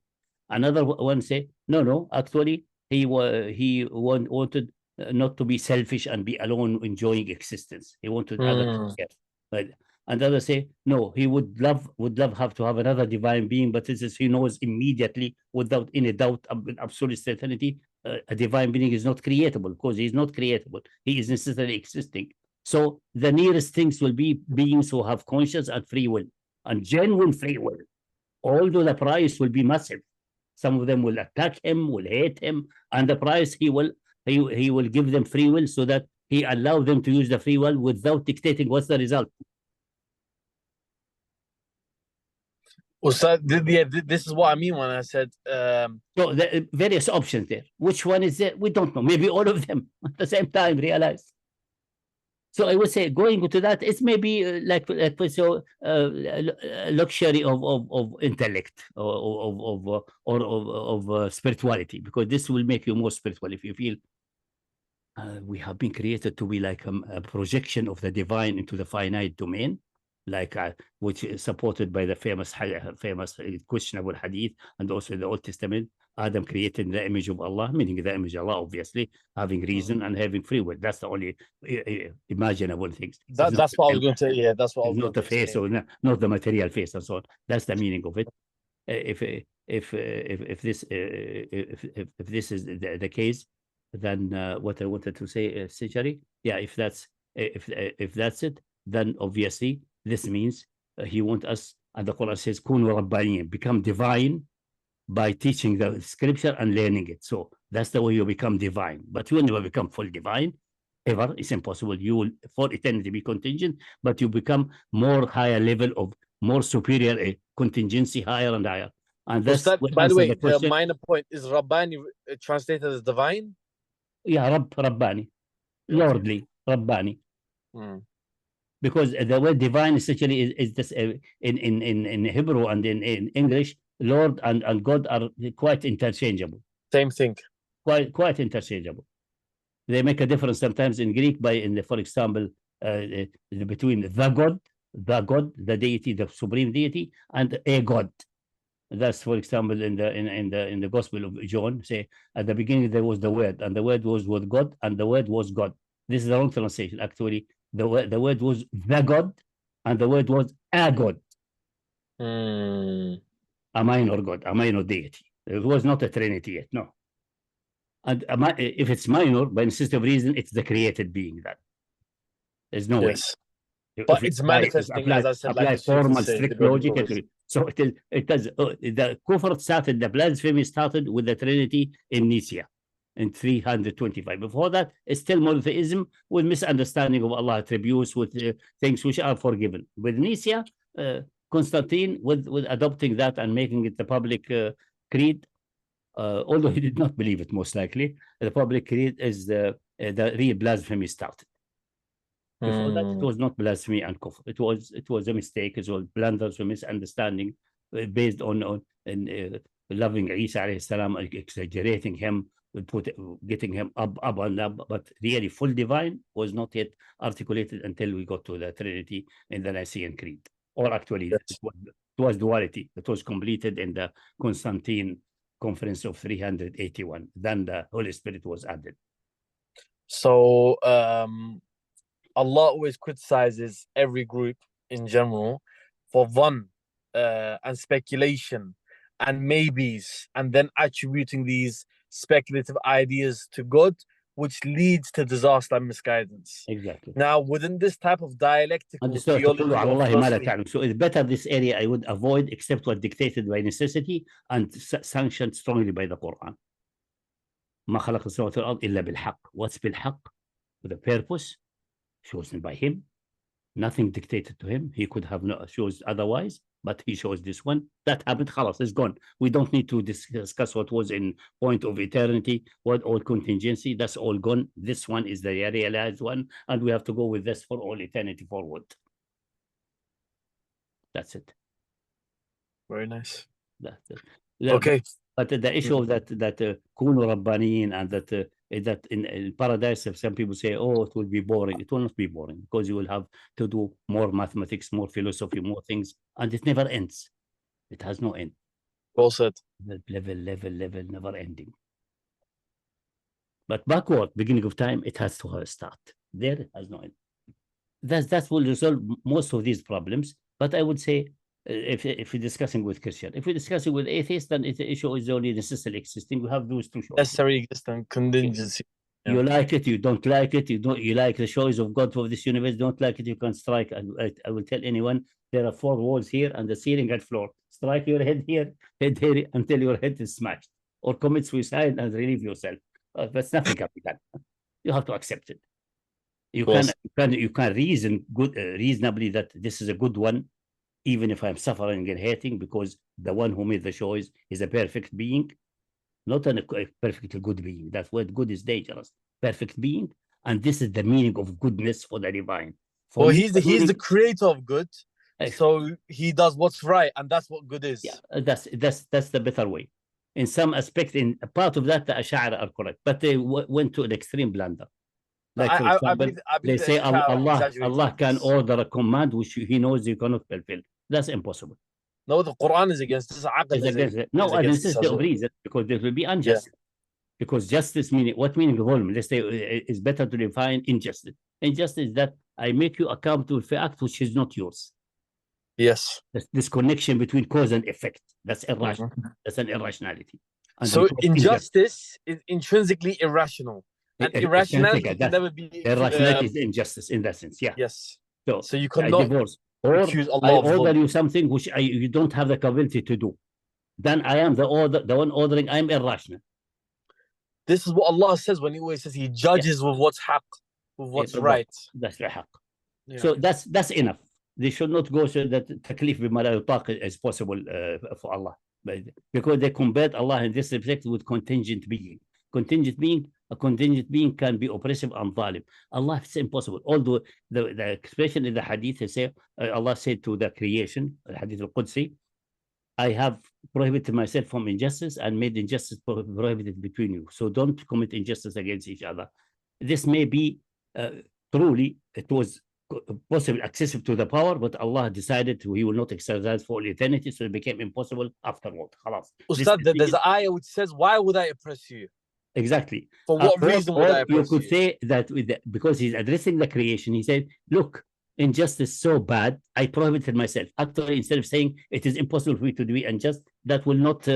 Another one say, no, actually he wanted not to be selfish and be alone enjoying existence. He wanted others to care. Right. And others say, no, he would love have to have another divine being, but this is he knows immediately without any doubt, absolute certainty, a divine being is not creatable because he is not creatable. He is necessarily existing. So the nearest things will be beings who have conscience and free will and genuine free will, although the price will be massive. Some of them will attack him, will hate him, and the price he will give them free will so that he allow them to use the free will without dictating what's the result. So this is what I mean when I said. So there are various options there. Which one is it? We don't know. Maybe all of them at the same time. Realize. So I would say going to that, it's maybe like so luxury of intellect or of spirituality, because this will make you more spiritual if you feel we have been created to be like a projection of the divine into the finite domain, like which is supported by the famous questionable hadith and also the Old Testament. Adam created in the image of Allah, meaning the image of Allah, obviously, having reason and having free will. That's the only imaginable things. That's what I was going to say. Yeah, that's what I was not the face or not the material face and so on. That's the meaning of it. If this is the case, then what I wanted to say, Sijari, yeah, if that's it, then obviously this means he wants us, and the Quran says, "Kunu Rabbaniyin," become divine by teaching the scripture and learning it. So that's the way you become divine. But you will never become full divine ever. It's impossible. You will for eternity be contingent, but you become more higher level of more superior contingency, higher and higher. And that's by the way, the minor point is Rabbani translated as divine. Yeah, Rabbani, lordly, Rabbani. Because the word divine essentially is this in Hebrew and in English, Lord and God are quite interchangeable. Same thing. Quite interchangeable. They make a difference sometimes in Greek for example, between the God, the deity, the supreme deity, and a God. That's, for example, in the Gospel of John, say at the beginning there was the Word, and the Word was with God, and the Word was God. This is the wrong translation. Actually, the word was the God, and the Word was a God. A minor God, a minor deity. It was not a trinity yet, no. And if it's minor, by necessity of reason, it's the created being. That there's no way. But it's manifesting, as I said, like formal, strict logic. So it does. The kufr started, the blasphemy started with the Trinity in Nicea in 325. Before that, it's still monotheism with misunderstanding of Allah attributes, with things which are forgiven. With Nicea, Constantine with adopting that and making it the public creed, although he did not believe it, most likely, the public creed is the real blasphemy started. Before that, it was not blasphemy and kufr. It was a mistake. It was blunders or misunderstanding based on loving Isa alayhi salam, exaggerating him, getting him up and up. But really, full divine was not yet articulated until we got to the Trinity in the Nicene Creed. Or actually, it was duality. It was completed in the Constantine Conference of 381. Then the Holy Spirit was added. So Allah always criticizes every group in general for dhann and speculation and maybes, and then attributing these speculative ideas to God, which leads to disaster and misguidance. Exactly. Now, within this type of dialectical theology, so it's better this area I would avoid, except what dictated by necessity and sanctioned strongly by the Quran. ما خلق السماوات والأرض إلا بالحق. What's بالحق? With a purpose, chosen by him. Nothing dictated to him. He could have chose otherwise, but he chose this one. That happened. Khalas, it's gone. We don't need to discuss what was in point of eternity, what all contingency. That's all gone. This one is the realized one, and we have to go with this for all eternity forward. That's it. Very nice. That's it. Okay. But the issue of that Kunu Rabbaniyin and that that in paradise, if some people say, oh, it will be boring. It will not be boring because you will have to do more mathematics, more philosophy, more things, and it never ends. It has no end. Well said. Level, never ending. But backward, beginning of time, it has to start. There, it has no end. That will resolve most of these problems. But I would say, if we're discussing with Christian, if we're discussing with atheists, then the issue is only necessarily existing. We have those two choices. Necessary existence, contingency. You like it, you don't like it, you like the choice of God for this universe, don't like it, you can strike. I will tell anyone, there are 4 walls here and the ceiling and floor. Strike your head here until your head is smashed, or commit suicide and relieve yourself. That's nothing can be done. You have to accept it. You can reason reasonably that this is a good one, even if I'm suffering and hating, because the one who made the choice is a perfect being, not a perfectly good being. That word good is dangerous. Perfect being, and this is the meaning of goodness for the divine. Well, he's the creator of good, so he does what's right, and that's what good is. Yeah, that's the better way. In some aspect, in a part of that, the Ashari are correct, but they went to an extreme blunder. Like, for example, they say Allah can order a command which he knows you cannot fulfill. That's impossible. No, the Quran is against this. No, and this is the reason, because there will be unjust. Yeah. Because justice meaning, what meaning of volume? Let's say it's better to define injustice. Injustice is that I make you accountable for act which is not yours. Yes. This connection between cause and effect. That's irrational. That's an irrationality. And so injustice is intrinsically irrational. And irrationality can never be... Irrationality is injustice in that sense, yeah. Yes. So you cannot accuse Allah I order you something which you don't have the capability to do. Then I am the one ordering, I'm irrational. This is what Allah says when He always says He judges with what's haqq, with what's right. That's the haqq. Yeah. So that's enough. They should not go so that taklif bima la yutaq is possible for Allah. Because they combat Allah in this respect with contingent being. A contingent being can be oppressive and zalim. Allah, it's impossible. Although the expression in the hadith, Allah said to the creation, the hadith al-Qudsi, I have prohibited myself from injustice and made injustice prohibited between you. So don't commit injustice against each other. This may be truly, it was possible, accessible to the power, but Allah decided He will not exercise for all eternity, so it became impossible afterward. Ustad, there's an ayah which says, why would I oppress you? Exactly. For what reason would I oppress you? You could say that because He's addressing the creation, He said, look, injustice so bad, I prohibited myself. Actually, instead of saying it is impossible for you to be unjust, that will not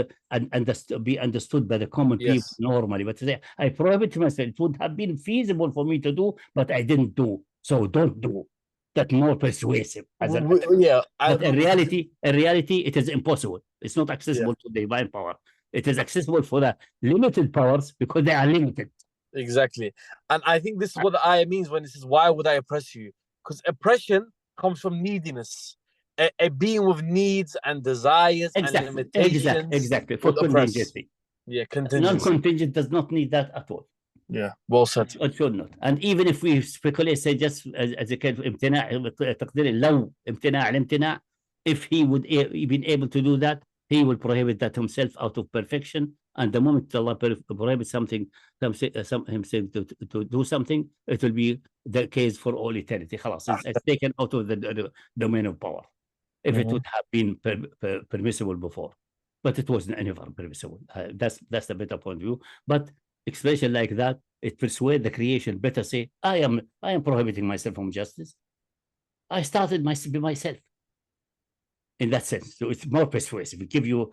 be understood by the common people normally. But today, I prohibited myself. It would have been feasible for me to do, but I didn't do. So don't do. That's more persuasive. But in reality, it is impossible. It's not accessible to the divine power. It is accessible for the limited powers because they are limited. Exactly. And I think this is what the ayah means when it says, why would I oppress you? Because oppression comes from neediness. A being with needs and desires and limitations. Exactly. For contingency. Yeah, contingency. Non-contingent does not need that at all. Yeah, well said. It should not. And even if we speculate, say just as a kind of imtina', if he would been able to do that, he will prohibit that himself out of perfection. And the moment Allah prohibits something, himself to do something, it will be the case for all eternity. It's taken out of the domain of power. If it would have been permissible before, but it was never permissible. That's the better point of view. But expression like that, it persuades the creation better say, I am prohibiting myself from justice. I started myself. In that sense, so it's more persuasive. It gives you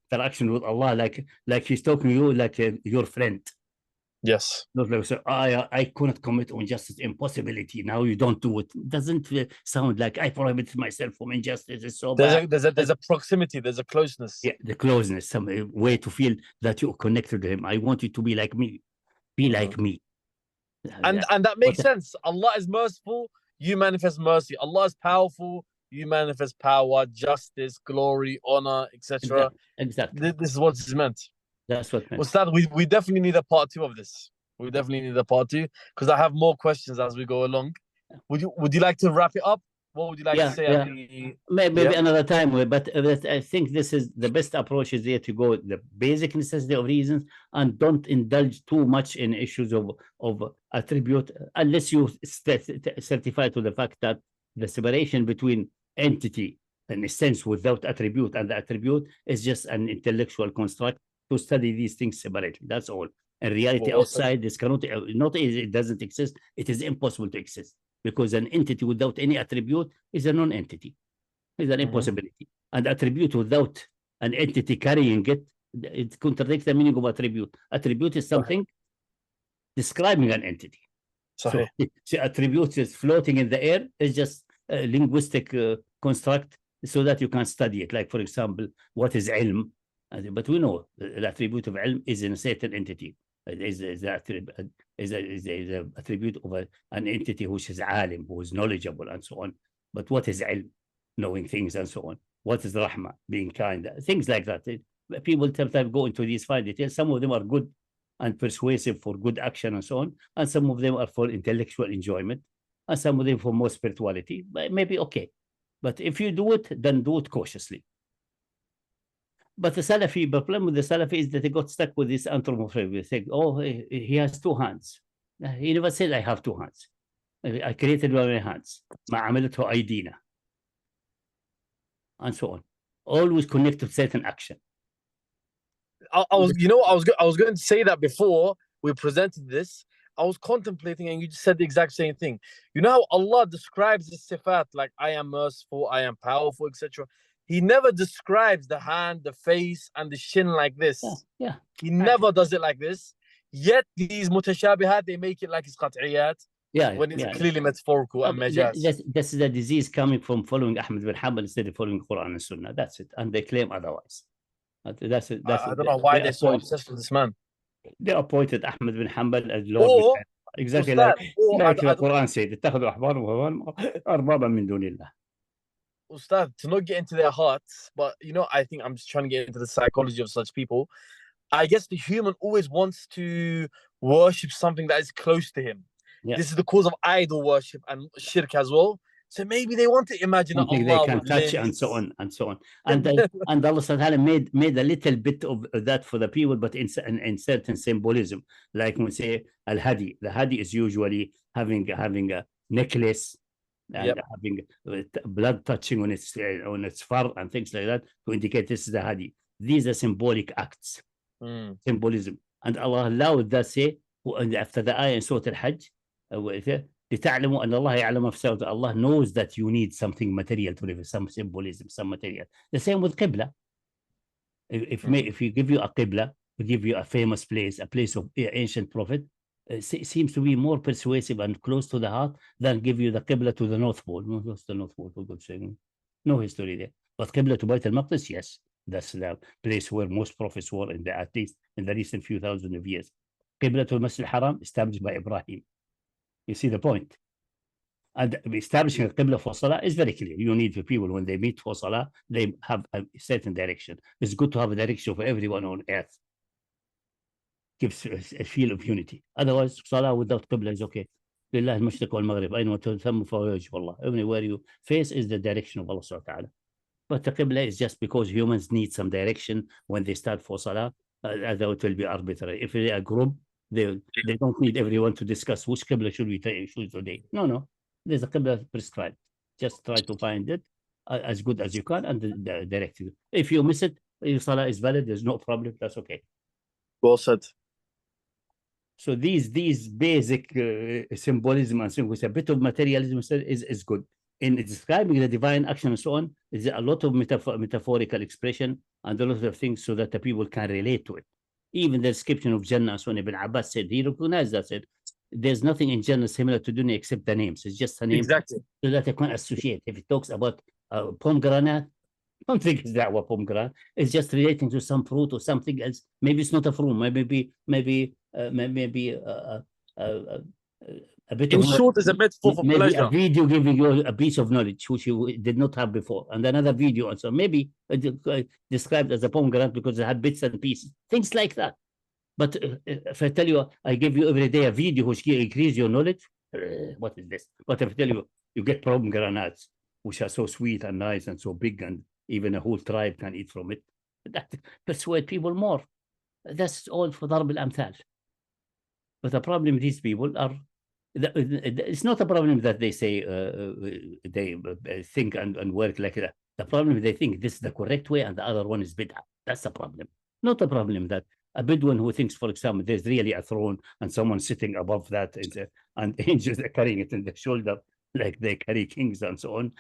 interaction with Allah, like He's talking to you like your friend. Yes. Not like, so I couldn't commit injustice, impossibility. Now you don't do it. It doesn't sound like I prohibited myself from injustice. It's so bad. There's a proximity. There's a closeness. Yeah, the closeness, some way to feel that you're connected to Him. I want you to be like me. Be like me. And that makes sense. Allah is merciful. You manifest mercy. Allah is powerful. You manifest power, justice, glory, honor, etc. Exactly. This is what is meant. That's what meant. Ustad, we definitely need a part 2 of this. We definitely need a part 2 because I have more questions as we go along. Would you like to wrap it up? What would you like Yeah, to say? yeah. At the... Maybe Yeah. another time, but I think this is the best approach is there to go the basic necessity of reasons, and don't indulge too much in issues of attribute unless you certify to the fact that the separation between entity in a sense without attribute and the attribute is just an intellectual construct to study these things separately. That's all. In reality, Well, also- outside this cannot not it doesn't exist. It is impossible to exist because an entity without any attribute is a non-entity. It's an impossibility. And attribute without an entity carrying it, it contradicts the meaning of attribute. Attribute is something describing an entity. Sorry. So attribute is floating in the air is just a linguistic construct so that you can study it. Like, for example, what is ilm? But we know the attribute of ilm is in a certain entity. It is an attribute of an entity which is alim, who is knowledgeable, and so on. But what is ilm? Knowing things and so on. What is rahma? Being kind. Things like that. People sometimes go into these fine details. Some of them are good and persuasive for good action and so on. And some of them are for intellectual enjoyment. And some of them for more spirituality. But maybe okay. But if you do it, then do it cautiously. But the Salafi, the problem with the Salafi is that they got stuck with this anthropomorphism. They think, oh, he has two hands. He never said, I have two hands. I created my hands. ما عملته أيدينا. And so on. Always connect to certain action. I was, you know, I was going to say that before we presented this. I was contemplating, and you just said the exact same thing. You know how Allah describes the sifat, like I am merciful, I am powerful, etc. He never describes the hand, the face, and the shin like this. Yeah. He never does it like this. Yet these mutashabihat, they make it like it's qat'iyat. Yeah. When it's clearly metaphorical and majaz. That's the disease coming from following Ahmed bin Hanbal instead of following Quran and Sunnah. That's it. And they claim otherwise. That's it. I don't know why they're so obsessed with this man. They appointed Ahmed bin Hanbal as Lord. Or, exactly Ustad, like the Quran said, اتخذوا أحبارهم أربابا من دون الله. Ustad, to not get into their hearts, but you know, I think I'm just trying to get into the psychology of such people. I guess the human always wants to worship something that is close to him. Yeah. This is the cause of idol worship and shirk as well. So maybe they want to imagine something Allah they can touch and so on and so on. And and Allah Subhanahu made a little bit of that for the people, but in certain symbolism. Like when we say al-hadi, the hadi is usually having a necklace and having blood touching on its fur and things like that to indicate this is the hadi. These are symbolic acts, symbolism. And Allah allowed that say after the ayah in Surah Al-Hajj, لتعلموا أن الله يعلم نفسه. Allah knows that you need something material to live, some symbolism, some material. The same with Qibla. If you give you a Qibla, we give you a famous place, a place of ancient prophet, it seems to be more persuasive and close to the heart than give you the Qibla to the North Pole. What's the North Pole? For God's sake? No history there. But Qibla to Bayt al-Maqdis, yes. That's the place where most prophets were at least in the recent few thousand of years. Qibla to Masjid al-Haram, established by Ibrahim. You see the point? And establishing a Qibla for Salah is very clear. You need the people, when they meet for Salah, they have a certain direction. It's good to have a direction for everyone on earth. Gives a feel of unity. Otherwise, Salah without Qibla is okay. لله المشرق والمغرب أينما تثم فهو وجه الله. Everywhere you face is the direction of Allah subhanahu wa ta'ala. But the Qibla is just because humans need some direction when they start for Salah. Otherwise it will be arbitrary. If they are a group, they don't need everyone to discuss which Qibla should we choose today. No. There's a Qibla prescribed. Just try to find it as good as you can and direct you. If you miss it, your Salah is valid. There's no problem. That's okay. Well said. So these basic symbolism and things with a bit of materialism is good. In describing the divine action and so on, there's a lot of metaphorical expression and a lot of things so that the people can relate to it. Even the description of Jannah, so Ibn Abbas said, he recognized that, said, there's nothing in Jannah similar to dunya except the names. It's just a name. Exactly. So that I can associate. If it talks about pomegranate, I don't think it's that what pomegranate. It's just relating to some fruit or something else. Maybe it's not a fruit. Maybe a bit. In short, it's a metaphor for pleasure. A video giving you a piece of knowledge which you did not have before, and another video, and so maybe described as a pomegranate because it had bits and pieces, things like that. But if I tell you, I give you every day a video which increases your knowledge, what is this? But if I tell you, you get pomegranates, which are so sweet and nice and so big, and even a whole tribe can eat from it. That persuade people more. That's all for ضرب الأمثال. But the problem these people are, it's not a problem that they say they think and work like that. The problem is they think this is the correct way and the other one is bid'ah. That's the problem. Not a problem that a Bedouin who thinks, for example, there's really a throne and someone sitting above that and angels are carrying it in the shoulder like they carry kings and so on.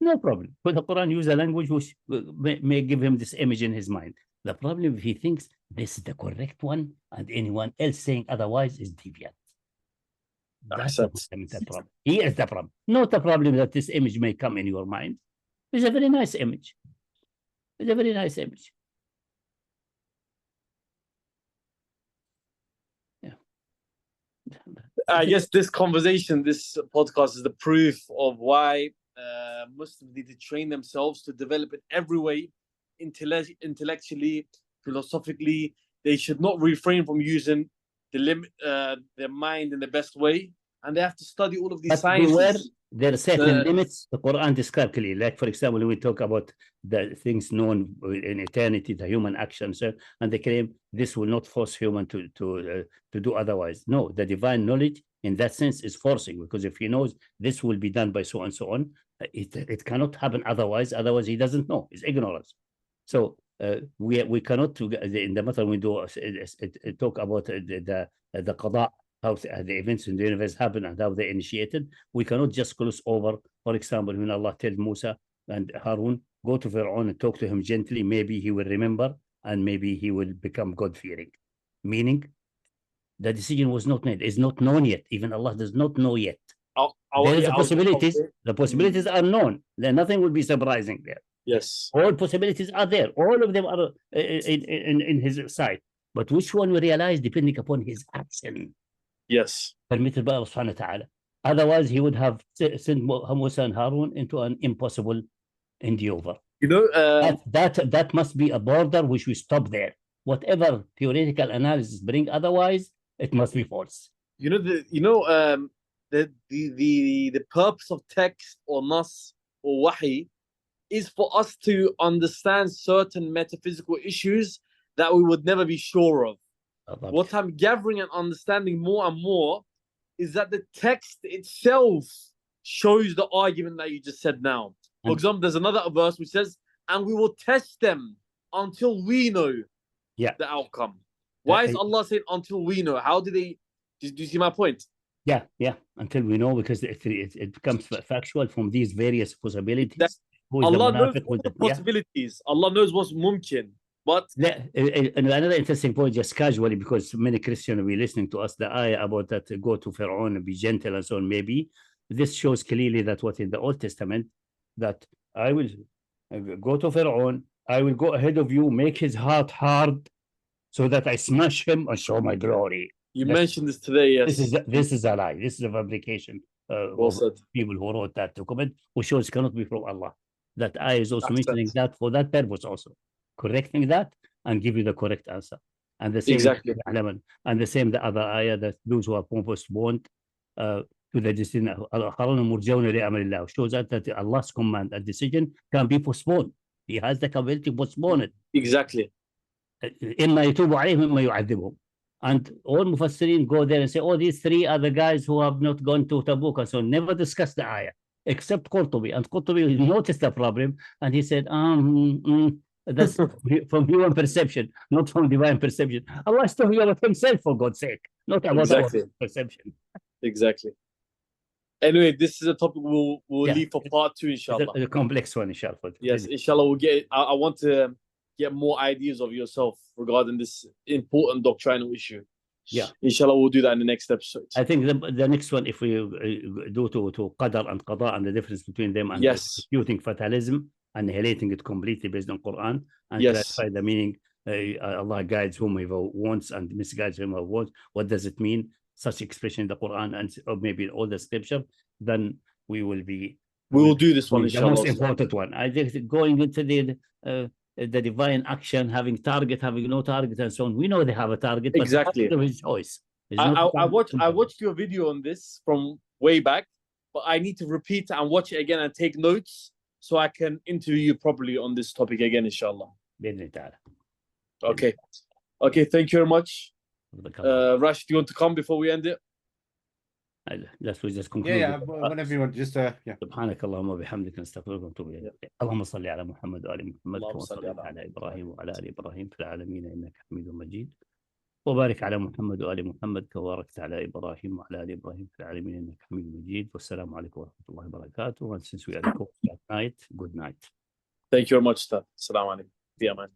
No problem. But the Quran uses a language which may give him this image in his mind. The problem if he thinks this is the correct one and anyone else saying otherwise is deviant. That's the problem. Here's the problem. Not the problem that this image may come in your mind. It's a very nice image. It's a very nice image. Yeah. I guess this conversation, this podcast is the proof of why Muslims need to train themselves to develop in every way, intellectually, philosophically. They should not refrain from using their mind in the best way, and they have to study all of these sciences. There are certain limits the Quran describes clearly. Like, for example, when we talk about the things known in eternity, the human actions, and they claim this will not force human to do otherwise. No, the divine knowledge in that sense is forcing, because if he knows this will be done by so and so on, it cannot happen otherwise. Otherwise, he doesn't know. It's ignorance. So we cannot, in the matter we do talk about the qada, how the events in the universe happen and how they initiated. We cannot just close over. For example, when Allah tells Musa and Harun, go to Fir'aun and talk to him gently, maybe he will remember and maybe he will become God-fearing. Meaning, the decision was not made. It's not known yet. Even Allah does not know yet. There is possibilities. The possibilities are known. Then nothing will be surprising there. Yes. All possibilities are there. All of them are in his sight. But which one we realize depending upon his action. Yes. Permitted by Allah subhanahu wa ta'ala. Otherwise, he would have sent Musa and Harun into an impossible endeavor. You know, that must be a border which we stop there. Whatever theoretical analysis bring otherwise, it must be false. You know, the purpose of text or nas or wahi is for us to understand certain metaphysical issues that we would never be sure of. What I'm gathering and understanding more and more is that the text itself shows the argument that you just said now. For example, there's another verse which says, and we will test them until we know the outcome. Why is Allah saying until we know? How do they, do you see my point? Yeah, until we know, because it becomes factual from these various possibilities. Allah knows all the possibilities. Allah knows what's mumkin. But another interesting point, just casually, because many Christians will be listening to us, the ayah about that go to Pharaoh and be gentle and so on, maybe this shows clearly that what in the Old Testament, that I will go to Pharaoh, I will go ahead of you, make his heart hard so that I smash him and show my glory. You mentioned this today, yes. This is a lie. This is a fabrication well said. People who wrote that document, who shows cannot be from Allah. That ayah is also mentioning that for that purpose also. Correcting that and give you the correct answer. And the same exactly. And the same the other ayah that those who are postponed to the decision shows that Allah's command and decision can be postponed. He has the capability to postpone it. Exactly. And all Mufassirin go there and say, oh, these three are the guys who have not gone to Tabuk, and so never discuss the ayah, except Qurtubi. And Qurtubi noticed the problem, and he said, that's from human perception, not from divine perception. Allah is talking about himself, for God's sake, not about our perception. Exactly. Anyway, this is a topic we'll leave for part 2, inshallah. A complex one, inshallah. Yes, inshallah, we'll get. I want to get more ideas of yourself regarding this important doctrinal issue. Yeah, inshallah, we'll do that in the next episode. I think the next one, if we do to qadar and qada and the difference between them, and disputing fatalism, annihilating it completely based on Quran, and clarify the meaning. Allah guides whom He wants and misguides whom He wants. What does it mean? Such expression in the Quran and or maybe in all the scripture. Then we will be. We will do this one. The most important one. I think going into the divine action, having target, having no target, and so on. We know they have a target. Exactly. But his choice. I watched your video on this from way back, but I need to repeat and watch it again and take notes so I can interview you properly on this topic again, inshallah. بإذن الله تعالى. Okay. Okay, thank you very much. بارك الله. Rashid, do you want to come before we end it? Let's just conclude. Yeah, whenever you want, just yeah. سبحانك اللهم وبحمدك نستغفرك ونتوب إليك. اللهم صل على محمد وآل محمد اللهم كما صل صليت على على إبراهيم وعلى آل إبراهيم في العالمين إنك حميد مجيد. وبارك على محمد وآل محمد كما باركت على إبراهيم وعلى آل إبراهيم في العالمين إنك حميد مجيد. والسلام عليكم ورحمة الله وبركاته. And since we are at night, good night. Thank you very much, Ustad. Assalamu alaikum. Yeah, man.